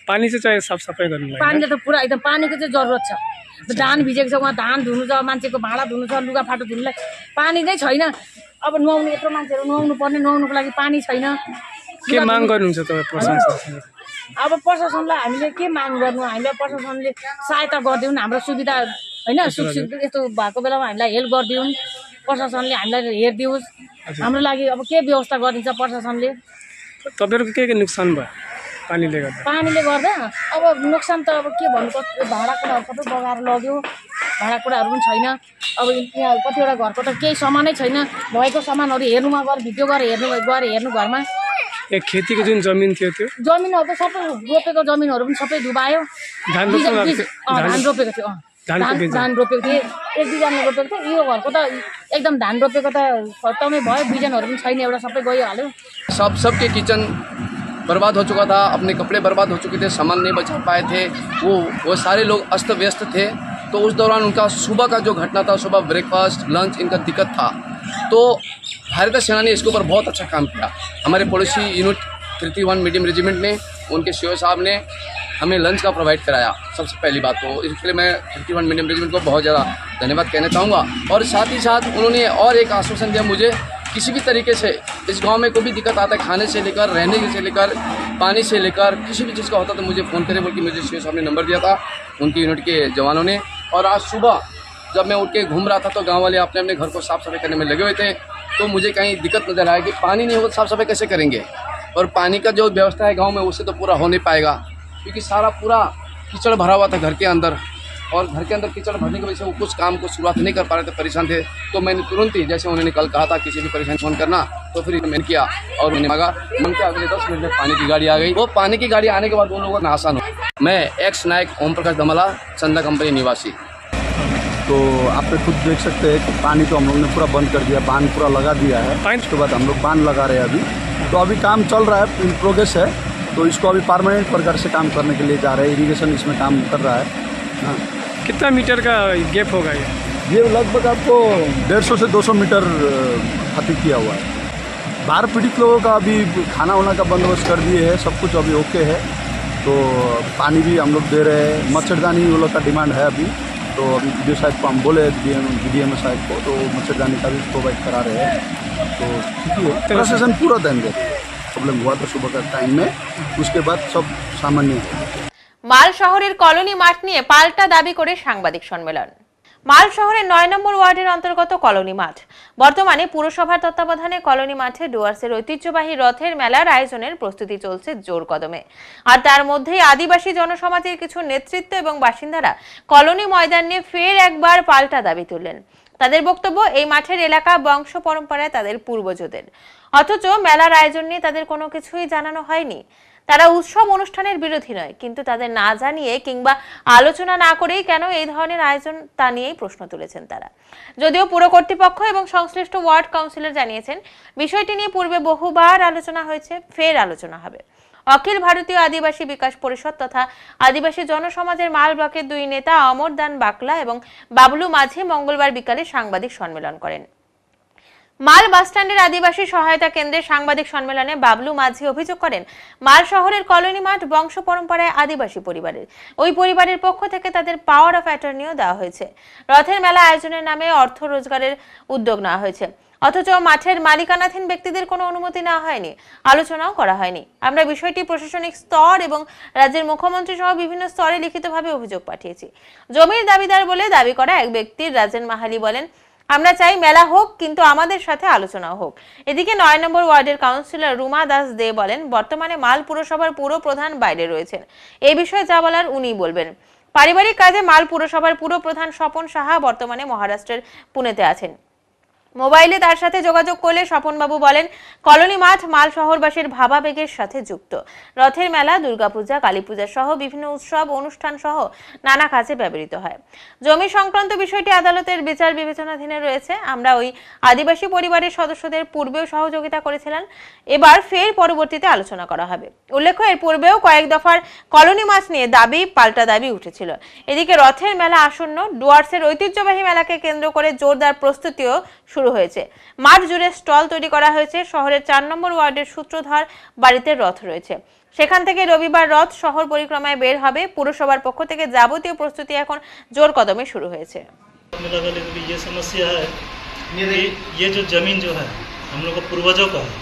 पानी से चाहिए साफ सफाई गर्नु लागि पानीले त पुरा एकदम पानीको चाहिँ जरुरत छ। धान भिजेको छ, उहाँ धान धुनु छ, मान्छेको भाँडा धुनु छ, लुगाफाटो धुनुलाई पानी नै छैन। अब नुहाउनु, यत्रो मान्छेहरू नुहाउनु पर्ने, नुहाउनुको लागि पानी छैन। के माग गर्नुहुन्छ तपाईँ प्रशासनसँग? अब प्रशासनलाई हामीले के माग गर्नु, हामीलाई प्रशासनले सहायता गरिदिउन्, हाम्रो सुविधा होइन, सुख सुविधा यस्तो भएको बेलामा हामीलाई हेल्प गरिदिउन्, प्रशासनले हामीलाई हेरिदियोस्, हाम्रो लागि अब के व्यवस्था गरिदिन्छ प्रशासनले। तपाईँहरूको के नोक्सान भयो पानीले गर्दा? पानीले गर्दा अब नोक्सान त अब के भन्नु, भाँडाकुँडाहरू सबै बगाएर लग्यो, भाँडाकुँडाहरू पनि छैन। अब यहाँ कतिवटा घरको त केही सामानै छैन, भएको सामानहरू हेर्नुमा गएर भिडियो गरेर हेर्नु घरमा। ए खेतीको जुन जमिन थियो त्यो जमिनहरू त सबै रोपेको जमिनहरू पनि सबै डुबायो। धान रोपेको थियो, धान रोपेको थिएँ, 1 बिजनले रोपेको थियो। यो घरको त एकदम धान रोपेको त खत्तमै भयो, बिजनहरू पनि छैन, एउटा सबै गयो हाल्यो। सबके किचन बर्बाद हो चुका था, अपने कपड़े बर्बाद हो चुके थे, सामान नहीं बचा पाए थे, वो सारे लोग अस्त व्यस्त थे। तो उस दौरान उनका सुबह का जो घटना था, सुबह ब्रेकफास्ट लंच इनका दिक्कत था। तो भारतीय सेना ने इसके ऊपर बहुत अच्छा काम किया। हमारे पड़ोसी यूनिट 31 मीडियम रेजिमेंट ने, उनके सीओ साहब ने हमें लंच का प्रोवाइड कराया। सबसे पहली बात तो इसके लिए मैं 31 मीडियम रेजिमेंट को बहुत ज़्यादा धन्यवाद कहना चाहूँगा। और साथ ही साथ उन्होंने और एक आश्वासन दिया मुझे, किसी भी तरीके से इस गांव में कोई भी दिक्कत आता है, खाने से लेकर, रहने से लेकर, पानी से लेकर, किसी भी चीज़ का होता तो मुझे फ़ोन करें बोल के मुझे सीओ साहब ने नंबर दिया था, उनकी यूनिट के जवानों ने। और आज सुबह जब मैं उठ के घूम रहा था तो गांव वाले अपने अपने घर को साफ़ सफाई करने में लगे हुए थे। तो मुझे कहीं दिक्कत नज़र आया कि पानी नहीं होगा तो साफ़ सफाई कैसे करेंगे, और पानी का जो व्यवस्था है गाँव में उससे तो पूरा हो नहीं पाएगा, क्योंकि सारा पूरा कीचड़ भरा हुआ था घर के अंदर। और घर के अंदर कीचड़ भरने की वजह से वो कुछ काम को शुरुआत नहीं कर पा रहे थे, परेशान थे। तो मैंने तुरंत ही, जैसे उन्होंने कल कहा था किसी भी परेशान फोन करना, तो फिर मैंने किया और मैंने मांगा। उनके अगले 10 मिनट में पानी की गाड़ी आ गई। वो पानी की गाड़ी आने के बाद उन लोगों को आसान हो। मैं एक्स नायक ओम प्रकाश दमला, चंदा कंपनी निवासी। तो आप खुद देख सकते हैं कि पानी तो हम लोग ने पूरा बंद कर दिया, बांध पूरा लगा दिया है। उसके बाद हम लोग बांध लगा रहे हैं अभी। तो अभी काम चल रहा है, इन प्रोग्रेस है। तो इसको अभी परमानेंट प्रकार से काम करने के लिए जा रहे हैं, इरिगेशन इसमें काम कर रहा है। हाँ, कितना मीटर का गैप होगा ये लगभग आपको 150 से 200 मीटर खातिर किया हुआ है। बाढ़ पीड़ित लोगों का अभी खाना वाना का बंदोबस्त कर दिए है, सब कुछ अभी ओके है। तो पानी भी हम लोग दे रहे हैं, मच्छरदानी वो लोग का डिमांड है अभी। तो अभी वीडियो साइड को हम बोले DDM साइड को, तो मच्छरदानी का भी प्रोवाइड करा रहे हैं। तो ठीक है, प्रशासन पूरा देंगे। प्रॉब्लम हुआ था सुबह का टाइम में, उसके बाद सब सामान्य है। মাল শহরের কলোনি মাঠ নিয়ে পাল্টা দাবি করে সাংবাদিক সম্মেলন। মাল শহরের 9 নম্বর ওয়ার্ডের অন্তর্গত কলোনি মাঠ বর্তমানে পুরসভার তত্ত্বাবধানে কলোনি মাঠে ডুয়ার্সের ঐতিহ্যবাহী রথের মেলার আয়োজনের প্রস্তুতি চলছে জোর কদমে। আর তার মধ্যেই আদিবাসী জনসমাজের কিছু নেতৃত্ব এবং বাসিন্দারা কলোনি ময়দান নিয়ে ফের একবার পাল্টা দাবি তুললেন। তাদের বক্তব্য, এই মাঠের এলাকা বংশ পরম্পরায় তাদের পূর্বজদের, অথচ মেলার আয়োজন নিয়ে তাদের কোনো কিছুই জানানো হয়নি। তারা উৎসব অনুষ্ঠানের বিরোধী নয়, কিন্তু তাদের না জানিয়ে কিংবা আলোচনা না করেই কেন এই ধরনের আয়োজন তা নিয়েই প্রশ্ন তুলেছেন তারা। যদিও পুর কর্তৃপক্ষ এবং সংশ্লিষ্ট ওয়ার্ড কাউন্সিলর জানিয়েছেন বিষয়টি নিয়ে পূর্বে বহুবার আলোচনা হয়েছে, ফের আলোচনা হবে। অখিল ভারতীয় আদিবাসী বিকাশ পরিষদ তথা আদিবাসী জনসমাজের মাল ব্লকের 2 নেতা অমর দান বাকলা এবং বাবলু মাঝি মঙ্গলবার বিকালে সাংবাদিক সম্মেলন করেন। মাল বাসস্ট্যান্ডের আদিবাসী সহায়তা কেন্দ্রে সাংবাদিক সম্মেলনে বাবলু মাঝি অভিযোগ করেন, মাল শহরের কলোনি মাঠ বংশ পরম্পরায় আদিবাসী পরিবারের। ওই পরিবারের পক্ষ থেকে তাদের পাওয়ার অফ অ্যাটর্নিও দেওয়া হয়েছে। রথের মেলা আয়োজনের নামে অর্থ রোজগারের উদ্যোগ নেওয়া হয়েছে, অথচ মাঠের মালিকানাধীন ব্যক্তিদের কোনো অনুমতি নেওয়া হয়নি, আলোচনাও করা হয়নি। আমরা বিষয়টি প্রশাসনিক স্তর এবং রাজ্যের মুখ্যমন্ত্রী সহ বিভিন্ন স্তরে লিখিতভাবে অভিযোগ পাঠিয়েছি। জমির দাবিদার বলে দাবি করা এক ব্যক্তির রাজেন মাহালি বলেন, আমরা চাই মেলা হোক, কিন্তু আমাদের সাথে আলোচনাও হোক। এদিকে 9 নম্বর ওয়ার্ডের কাউন্সিলর রুমা দাস দে বলেন, বর্তমানে মাল পুরসভার পুরো প্রধান বাইরে রয়েছেন, এই বিষয়ে যা বলার উনিই বলবেন। পারিবারিক কাজে মাল পুরসভার পুরো প্রধান স্বপন সাহা বর্তমানে মহারাষ্ট্রের পুনেতে আছেন। মোবাইলে তার সাথে যোগাযোগ করলে স্বপনবাবু বলেন, কলোনি মাঠ মাল শহরবাসীর ভাবাবেগের সাথে যুক্ত। রথের মেলা, দুর্গাপূজা, কালীপূজা সহ বিভিন্ন উৎসব অনুষ্ঠান সহ নানা কাজে ব্যবহৃত হয়। জমি সংক্রান্ত বিষয়টি আদালতের বিচার বিবেচনাধীনে রয়েছে। আমরা ওই আদিবাসী পরিবারের সদস্যদের পূর্বেও সহযোগিতা করেছিলাম, এবার ফের পরবর্তীতে আলোচনা করা হবে। উল্লেখ্য, এর পূর্বেও কয়েক দফার কলোনি মাঠ নিয়ে দাবি পাল্টা দাবি উঠেছিল। এদিকে রথের মেলা আসন্ন, ডুয়ার্সের ঐতিহ্যবাহী মেলাকে কেন্দ্র করে জোরদার প্রস্তুতিও শুরু হয়েছে। মাঠ জুড়ে স্টল তৈরি করা হয়েছে। শহরের 4 নম্বর ওয়ার্ডের সূত্রধর বাড়িতে রথ রয়েছে। সেখান থেকে রবিবার রথ শহর পরিক্রমায় বের হবে। পুরসভার পক্ষ থেকে যাবতীয় প্রস্তুতি এখন জোর কদমে শুরু হয়েছে। ये समस्या है ये जो जमीन जो है हम लोग का पूर्वजों का है,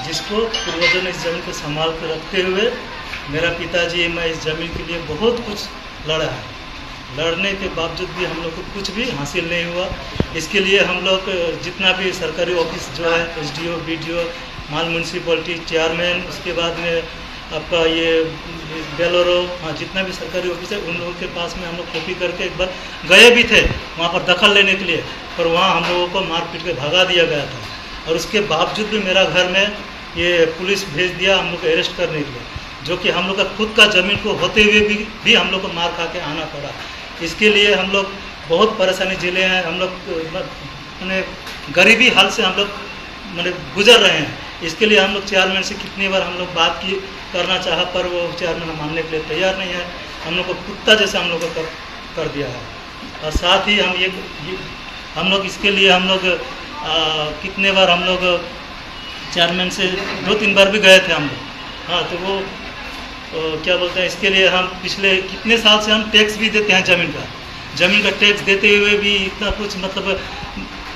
जिसको पूर्वजों ने इस जमीन को संभाल कर रखते हुए मेरा पिताजी मैं इस जमीन के लिए बहुत कुछ लड़ा है। लड़ने के बावजूद भी हम लोग को कुछ भी हासिल नहीं हुआ। इसके लिए हम लोग जितना भी सरकारी ऑफिस जो है SDO BDO माल म्यूनसिपलिटी चेयरमैन, उसके बाद में आपका ये बेलोरो, हाँ जितना भी सरकारी ऑफिस है उन लोगों के पास में हम लोग कॉपी करके एक बार गए भी थे वहाँ पर दखल लेने के लिए, पर वहाँ हम लोगों को मार पीट के भगा दिया गया था। और उसके बावजूद भी मेरा घर में ये पुलिस भेज दिया हम लोग को अरेस्ट करने के लिए, जो कि हम लोग का खुद का ज़मीन को होते हुए भी हम लोग को मार खा के आना पड़ा। इसके लिए हम लोग बहुत परेशानी झेले हैं। हम लोग मैंने गरीबी हाल से हम लोग मैंने गुजर रहे हैं। इसके लिए हम लोग चेयरमैन से कितनी बार हम लोग बात की करना चाहा, पर वो चेयरमैन मानने के लिए तैयार नहीं है। हम लोग को कुत्ता जैसे हम लोग को कर दिया है। और साथ ही हम लोग इसके लिए हम लोग कितने बार हम लोग चेयरमैन से 2-3 बार भी गए थे हम लोग। हाँ तो वो क्या बोलते हैं, इसके लिए हम पिछले कितने साल से हम टैक्स भी देते हैं ज़मीन का टैक्स देते हुए भी इतना कुछ मतलब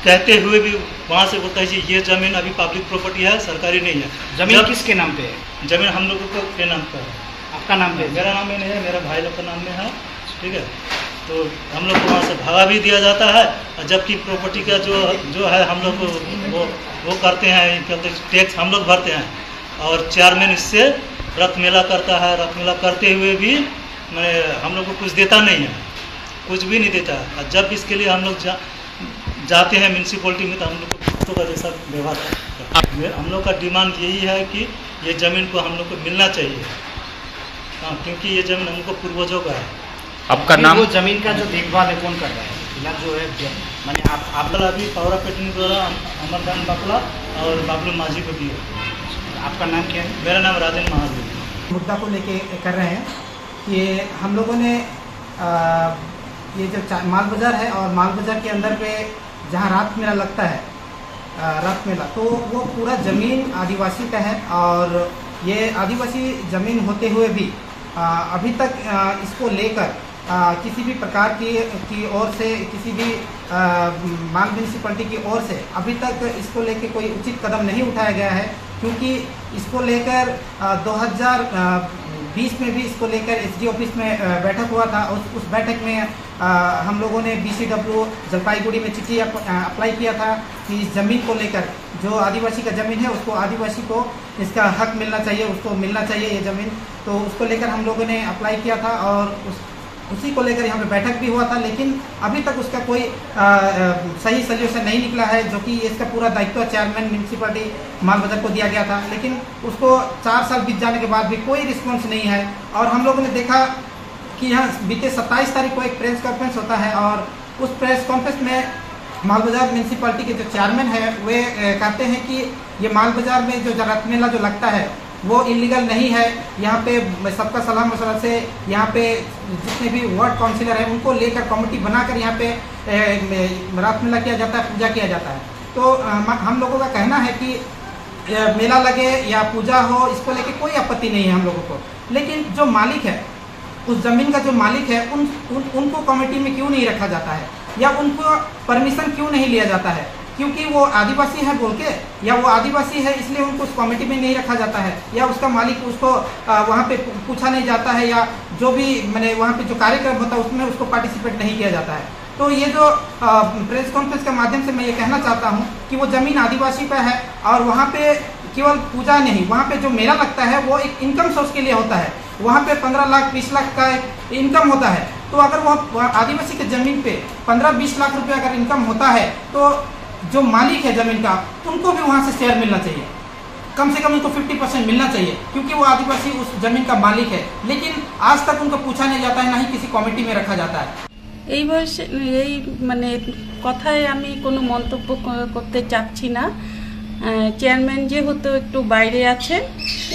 कहते हुए भी वहाँ से बोलता है जी ये ज़मीन अभी पब्लिक प्रॉपर्टी है, सरकारी नहीं है। जमीन किसके नाम पे है? ज़मीन हम लोगों के नाम पर है। आपका नाम पे? मेरा नाम में नहीं है, मेरा भाई लोग का नाम में है। ठीक है, तो हम लोग को वहाँ से भगा भी दिया जाता है, जबकि प्रॉपर्टी का जो है हम लोग वो करते हैं, टैक्स हम लोग भरते हैं। और चेयरमैन इससे रथ मेला करता है। रथ मेला करते हुए भी मैंने हम लोग को कुछ देता नहीं है, कुछ भी नहीं देता है। और जब इसके लिए हम लोग जाते हैं म्यूनसिपलिटी में तो हम लोग को कुत्तों का जैसा व्यवहार करते हैं। हम लोग का डिमांड यही है कि ये ज़मीन को हम लोग को मिलना चाहिए। हाँ, क्योंकि ये ज़मीन हम लोग को पूर्वजों का है। आपका नाम? वो ज़मीन का जो देखभाल है कौन कर रहा है? जो है मैंने आप अभी पावरा पेटनी द्वारा अमरदान बापला और बाबलू माझी को दिए। आपका नाम क्या है? मेरा नाम राजेंद्र महादेव। मुद्दा को लेके कर रहे हैं कि हम लोगों ने ये जो माल बाज़ार है और माल बाज़ार के अंदर पे जहाँ रात मेला लगता है रात मेला, तो वो पूरा ज़मीन आदिवासी का है। और ये आदिवासी ज़मीन होते हुए भी अभी तक इसको लेकर किसी भी प्रकार की ओर से किसी भी माल म्यूनसिपलिटी की ओर से अभी तक इसको लेकर कोई उचित कदम नहीं उठाया गया है। क्योंकि इसको लेकर 2020 में भी इसको लेकर SDO ऑफिस में बैठक हुआ था। उस बैठक में हम लोगों ने BCW जलपाईगुड़ी में चिट्ठी अप्लाई किया था कि इस ज़मीन को लेकर जो आदिवासी का ज़मीन है उसको आदिवासी को इसका हक मिलना चाहिए, उसको मिलना चाहिए ये ज़मीन। तो उसको लेकर हम लोगों ने अप्लाई किया था और उसी को लेकर यहाँ पे बैठक भी हुआ था। लेकिन अभी तक उसका कोई सही सल्यूशन नहीं निकला है, जो कि इसका पूरा दायित्व चेयरमैन म्यूनसिपलिटी माल बाज़ार को दिया गया था। लेकिन उसको 4 साल बीत जाने के बाद भी कोई रिस्पॉन्स नहीं है। और हम लोगों ने देखा कि यहाँ बीते 27 तारीख को एक प्रेस कॉन्फ्रेंस होता है और उस प्रेस कॉन्फ्रेंस में माल बाज़ार म्यूनसिपलिटी के जो चेयरमैन है वे कहते हैं कि ये माल बाज़ार में जो रथ मेला जो लगता है वो इलीगल नहीं है। यहाँ पे सबका सलाह मशवरा से यहाँ पे जितने भी वार्ड काउंसिलर हैं उनको लेकर कमेटी बनाकर यहाँ पे रथ मेला किया जाता है, पूजा किया जाता है। तो हम लोगों का कहना है कि मेला लगे या पूजा हो, इसको लेके कोई आपत्ति नहीं है हम लोगों को। लेकिन जो मालिक है, उस ज़मीन का जो मालिक है उनको कमेटी में क्यों नहीं रखा जाता है या उनको परमिशन क्यों नहीं लिया जाता है? क्योंकि वो आदिवासी है बोल के, या वो आदिवासी है इसलिए उनको उस कमेटी में नहीं रखा जाता है, या उसका मालिक उसको वहाँ पे पूछा नहीं जाता है, या जो भी मैंने वहाँ पे जो कार्यक्रम होता है उसमें उसको पार्टिसिपेट नहीं किया जाता है। तो ये जो प्रेस कॉन्फ्रेंस के माध्यम से मैं ये कहना चाहता हूँ कि वो ज़मीन आदिवासी का है और वहाँ पे केवल पूजा नहीं, वहाँ पे जो मेला लगता है वो एक इनकम सोर्स के लिए होता है। वहाँ पे 15 लाख 20 लाख का इनकम होता है। तो अगर वो आदिवासी के ज़मीन पे 15-20 लाख रुपये अगर इनकम होता है तो जो मालिक है ज़मीन का उनको भी वहाँ से शेयर मिलना चाहिए, कम से कम उनको 50% मिलना चाहिए, क्योंकि वो आदिवासी उस ज़मीन का मालिक है। लेकिन आज तक उनको पूछा नहीं जाता है, ना ही किसी कमिटी में रखा जाता है। এই মানে কথায় আমি কোনো মন্তব্য করতে চাচ্ছি না। চেয়ারম্যান যেহেতু একটু বাইরে আছেন,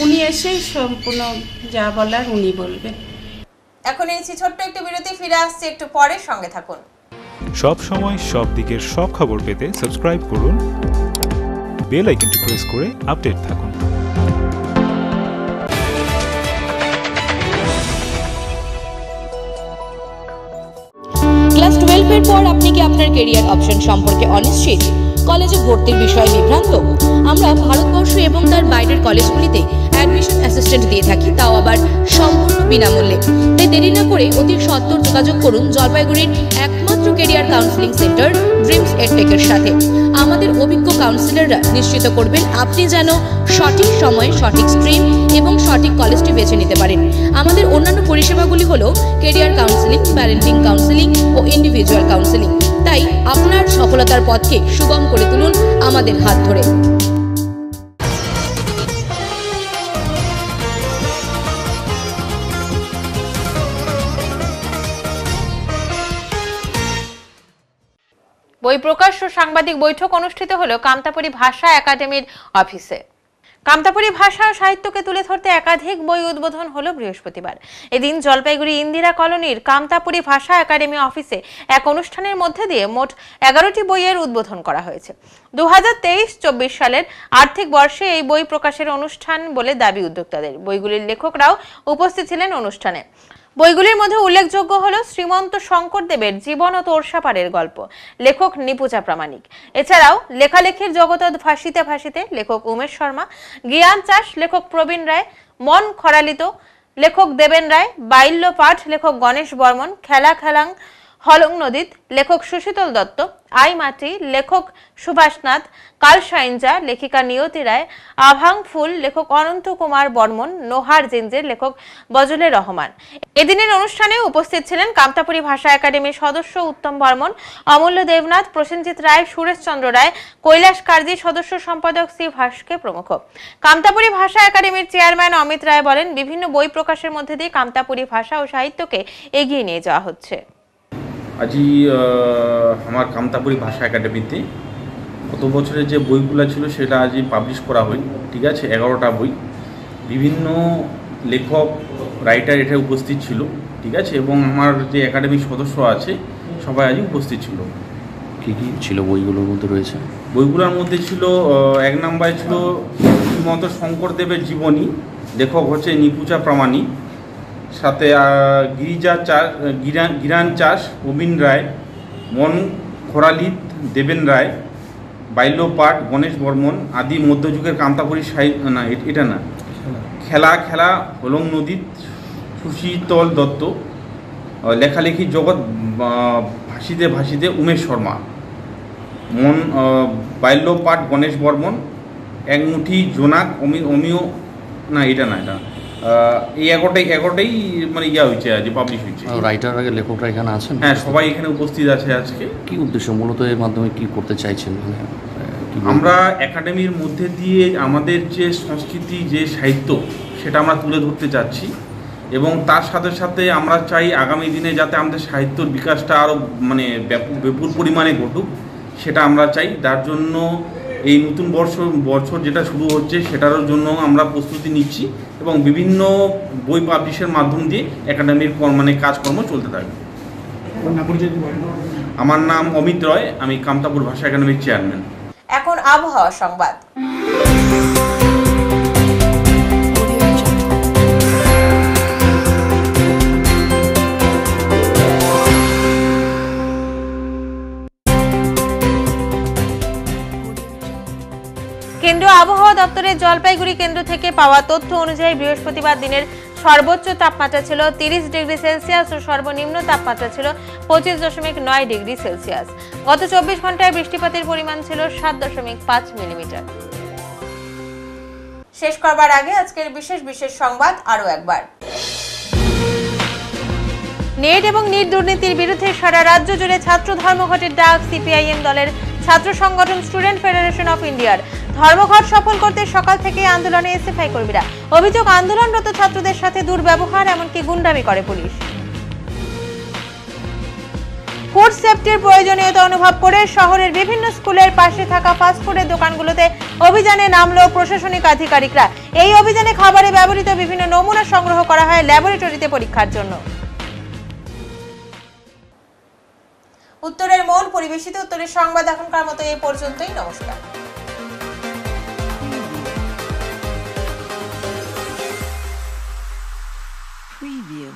উনি এসেই সম্পূর্ণ যা বলার উনি বলবেন। এখন এই ছোট্ট একটু বিরতি, ফিরে আসছে একটু পরে, সঙ্গে থাকুন। সব সময় সব দিকের সব খবর পেতে সাবস্ক্রাইব করুন, বেল আইকনটি প্রেস করে আপডেট থাকুন। 12-এর পর আপনি কি আপনার ক্যারিয়ার অপশন সম্পর্কে অনিশ্চিত? কলেজে ভর্তির বিষয়ে বিভ্রান্ত? আমরা ভারতবর্ষ এবং তার বাইরের কলেজগুলিতে অ্যাডমিশন অ্যাসিস্ট্যান্ট দিয়ে থাকি, তাও আবার সম্পূর্ণ বিনামূল্যে। তাই দেরি না করে অতি সত্বর যোগাযোগ করুন জলপাইগুড়ির একমাত্র ক্যারিয়ার কাউন্সেলিং সেন্টার ড্রিমস এডটেকের সাথে। আমাদের অভিজ্ঞ কাউন্সিলররা নিশ্চিত করবেন আপনি যেন সঠিক সময়ে সঠিক স্ট্রিম এবং সঠিক কলেজটি বেছে নিতে পারেন। আমাদের অন্যান্য পরিষেবাগুলি হলো ক্যারিয়ার কাউন্সেলিং, প্যারেন্টিং কাউন্সেলিং ও ইন্ডিভিজুয়াল কাউন্সেলিং। তাই আপনার সফলতার পথকে সুগম করে তুলুন আমাদের হাত ধরে। বই প্রকাশ ও সাংবাদিক বৈঠক অনুষ্ঠিত হলো কামতাপুরী ভাষা একাডেমির অফিসে। কামতাপুরী ভাষা ও সাহিত্যকে তুলে ধরতে একাধিক বই উদ্বোধন হলো বৃহস্পতিবার। এদিন জলপাইগুড়ি ইন্দিরা কলোনির কামতাপুরী ভাষা একাডেমি অফিসে এক অনুষ্ঠানের মধ্যে দিয়ে মোট 11টি বইয়ের উদ্বোধন করা হয়েছে। 2023-24 সালের আর্থিক বর্ষে এই বই প্রকাশের অনুষ্ঠান বলে দাবি উদ্যোক্তাদের। বইগুলির লেখকরাও উপস্থিত ছিলেন অনুষ্ঠানে। বইগুলির মধ্যে উল্লেখযোগ্য হলো শ্রীমন্ত শঙ্করদেবের জীবন ও তোরসাপাড়ের গল্প, লেখক নিপুজা প্রামাণিক। এছাড়াও লেখালেখির জগৎ ভাসিতে ভাসিতে লেখক উমেশ শর্মা, জ্ঞান চাষ লেখক প্রবীণ রায়, মন খরালিত লেখক দেবেন রায়, বাল্য পাঠ লেখক গণেশ বর্মন, খেলা খেলাং হলং নদীত লেখক সুশীতল দত্ত, আই মাটি লেখক সুভাষনাথ, কালসাইনজা লেখিকা নিয়তি রায়, আভাং ফুল লেখক অনন্ত কুমার বর্মন, নোহার জিঞ্জের লেখক বজলে রহমান। এদিনের অনুষ্ঠানে উপস্থিত ছিলেন কামতাপুরী ভাষা একাডেমির সদস্য উত্তম বর্মন, অমূল্য দেবনাথ, প্রসেনজিৎ রায়, সুরেশ চন্দ্র রায়, কৈলাস কার্জি, সদস্য সম্পাদক শ্রী ভাস্কে প্রমুখ। কামতাপুরী ভাষা একাডেমির চেয়ারম্যান অমিত রায় বলেন, বিভিন্ন বই প্রকাশের মধ্যে দিয়ে কামতাপুরী ভাষা ও সাহিত্যকে এগিয়ে নিয়ে যাওয়া হচ্ছে। আজি আমার কামতাপুরী ভাষা একাডেমিতে গত বছরের যে বইগুলো ছিল সেটা আজ পাবলিশ করা হয়, ঠিক আছে। 11টা বই, বিভিন্ন লেখক রাইটার এটা উপস্থিত ছিল, ঠিক আছে। এবং আমার যে একাডেমির সদস্য আছে সবাই আজ উপস্থিত ছিল। কী কী ছিল বইগুলোর মধ্যে রয়েছে? বইগুলোর মধ্যে ছিল 1 নম্বরে ছিল শ্রীমন্ত শঙ্করদেবের জীবনী, লেখক হচ্ছে নিপুজা প্রামাণিক। সাথে গিরান চাষ প্রবীণ রায়, মন খরালিত দেবেন রায়, বাল্যপাঠ গণেশ বর্মন আদি মধ্যযুগের কামতাপুরী সাহিত্য, না এটা না, খেলা খেলা হলং নদীত সুশীতল দত্ত, লেখালেখির জগৎ ভাসিতে ভাসিতে উমেশ শর্মা, মন বাল্যপাঠ গণেশ বর্মন, এক মুঠি জোনাক অমিয়, না এটা না, এটা এই 11টাই মানে হয়েছে আজ পাবলিশ হয়েছে। রাইটার আগে লেখকরা এখানে আছেন? হ্যাঁ, সবাই এখানে উপস্থিত আছে আজকে। কি উদ্দেশ্য মূলত এর মাধ্যমে কি করতে চাইছেন? আমরা একাডেমির মধ্যে দিয়ে আমাদের যে সংস্কৃতি, যে সাহিত্য, সেটা আমরা তুলে ধরতে চাচ্ছি এবং তার সাথে সাথে আমরা চাই আগামী দিনে যাতে আমাদের সাহিত্যর বিকাশটা আরও মানে বিপুল পরিমাণে ঘটুক, সেটা আমরা চাই। তার জন্য এই নতুন বছর যেটা শুরু হচ্ছে সেটার জন্য আমরা প্রস্তুতি নিচ্ছি এবং বিভিন্ন বই পাবলিশের মাধ্যম দিয়ে একাডেমির মানে কাজকর্ম চলতে থাকবে। আমার নাম অমিত রয়, আমি কামতাপুর ভাষা একাডেমির চেয়ারম্যান। এখন আবহাওয়া সংবাদ। কেন্দ্রীয় আবহাওয়া দপ্তরের জলপাইগুড়ি কেন্দ্র থেকে পাওয়া তথ্য অনুযায়ী বৃহস্পতিবার দিনের সর্বোচ্চ তাপমাত্রা ছিল 30 ডিগ্রি সেলসিয়াস ও সর্বনিম্ন তাপমাত্রা ছিল 25.9 ডিগ্রি সেলসিয়াস। গত 24 ঘন্টায় বৃষ্টিপাতের পরিমাণ ছিল 7.5 মিলিমিটার। শেষ করবার আগে আজকের বিশেষ সংবাদ আরো একবার। নেট এবং নিট দুর্নীতির বিরুদ্ধে সারা রাজ্য জুড়ে ছাত্র ধর্মঘটের ডাক সিপিআইএম দলের ছাত্র সংগঠন স্টুডেন্ট ফেডারেশন অফ ইন্ডিয়ার। ধর্মঘট সফল করতে সকাল থেকে আন্দোলনে এসএফআই কর্মীরা। অভিযোগ, আন্দোলনরত ছাত্রদের সাথে দুর্ব্যবহার, এমনকি গুন্ডামি করে পুলিশ। ফুড সেফটির প্রয়োজনীয়তা অনুভব করে শহরের বিভিন্ন স্কুলের পাশে থাকা ফাস্টফুডের দোকানগুলোতে অভিযানে নামলো প্রশাসনিক আধিকারিকরা। এই অভিযানে খাবারে ব্যবহৃত বিভিন্ন নমুনা সংগ্রহ করা হয় ল্যাবরেটরিতে পরীক্ষার জন্য। উত্তরের মন পরিবেশিত উত্তরের সংবাদ এখনকার মতো এই পর্যন্তই। নমস্কার। Preview.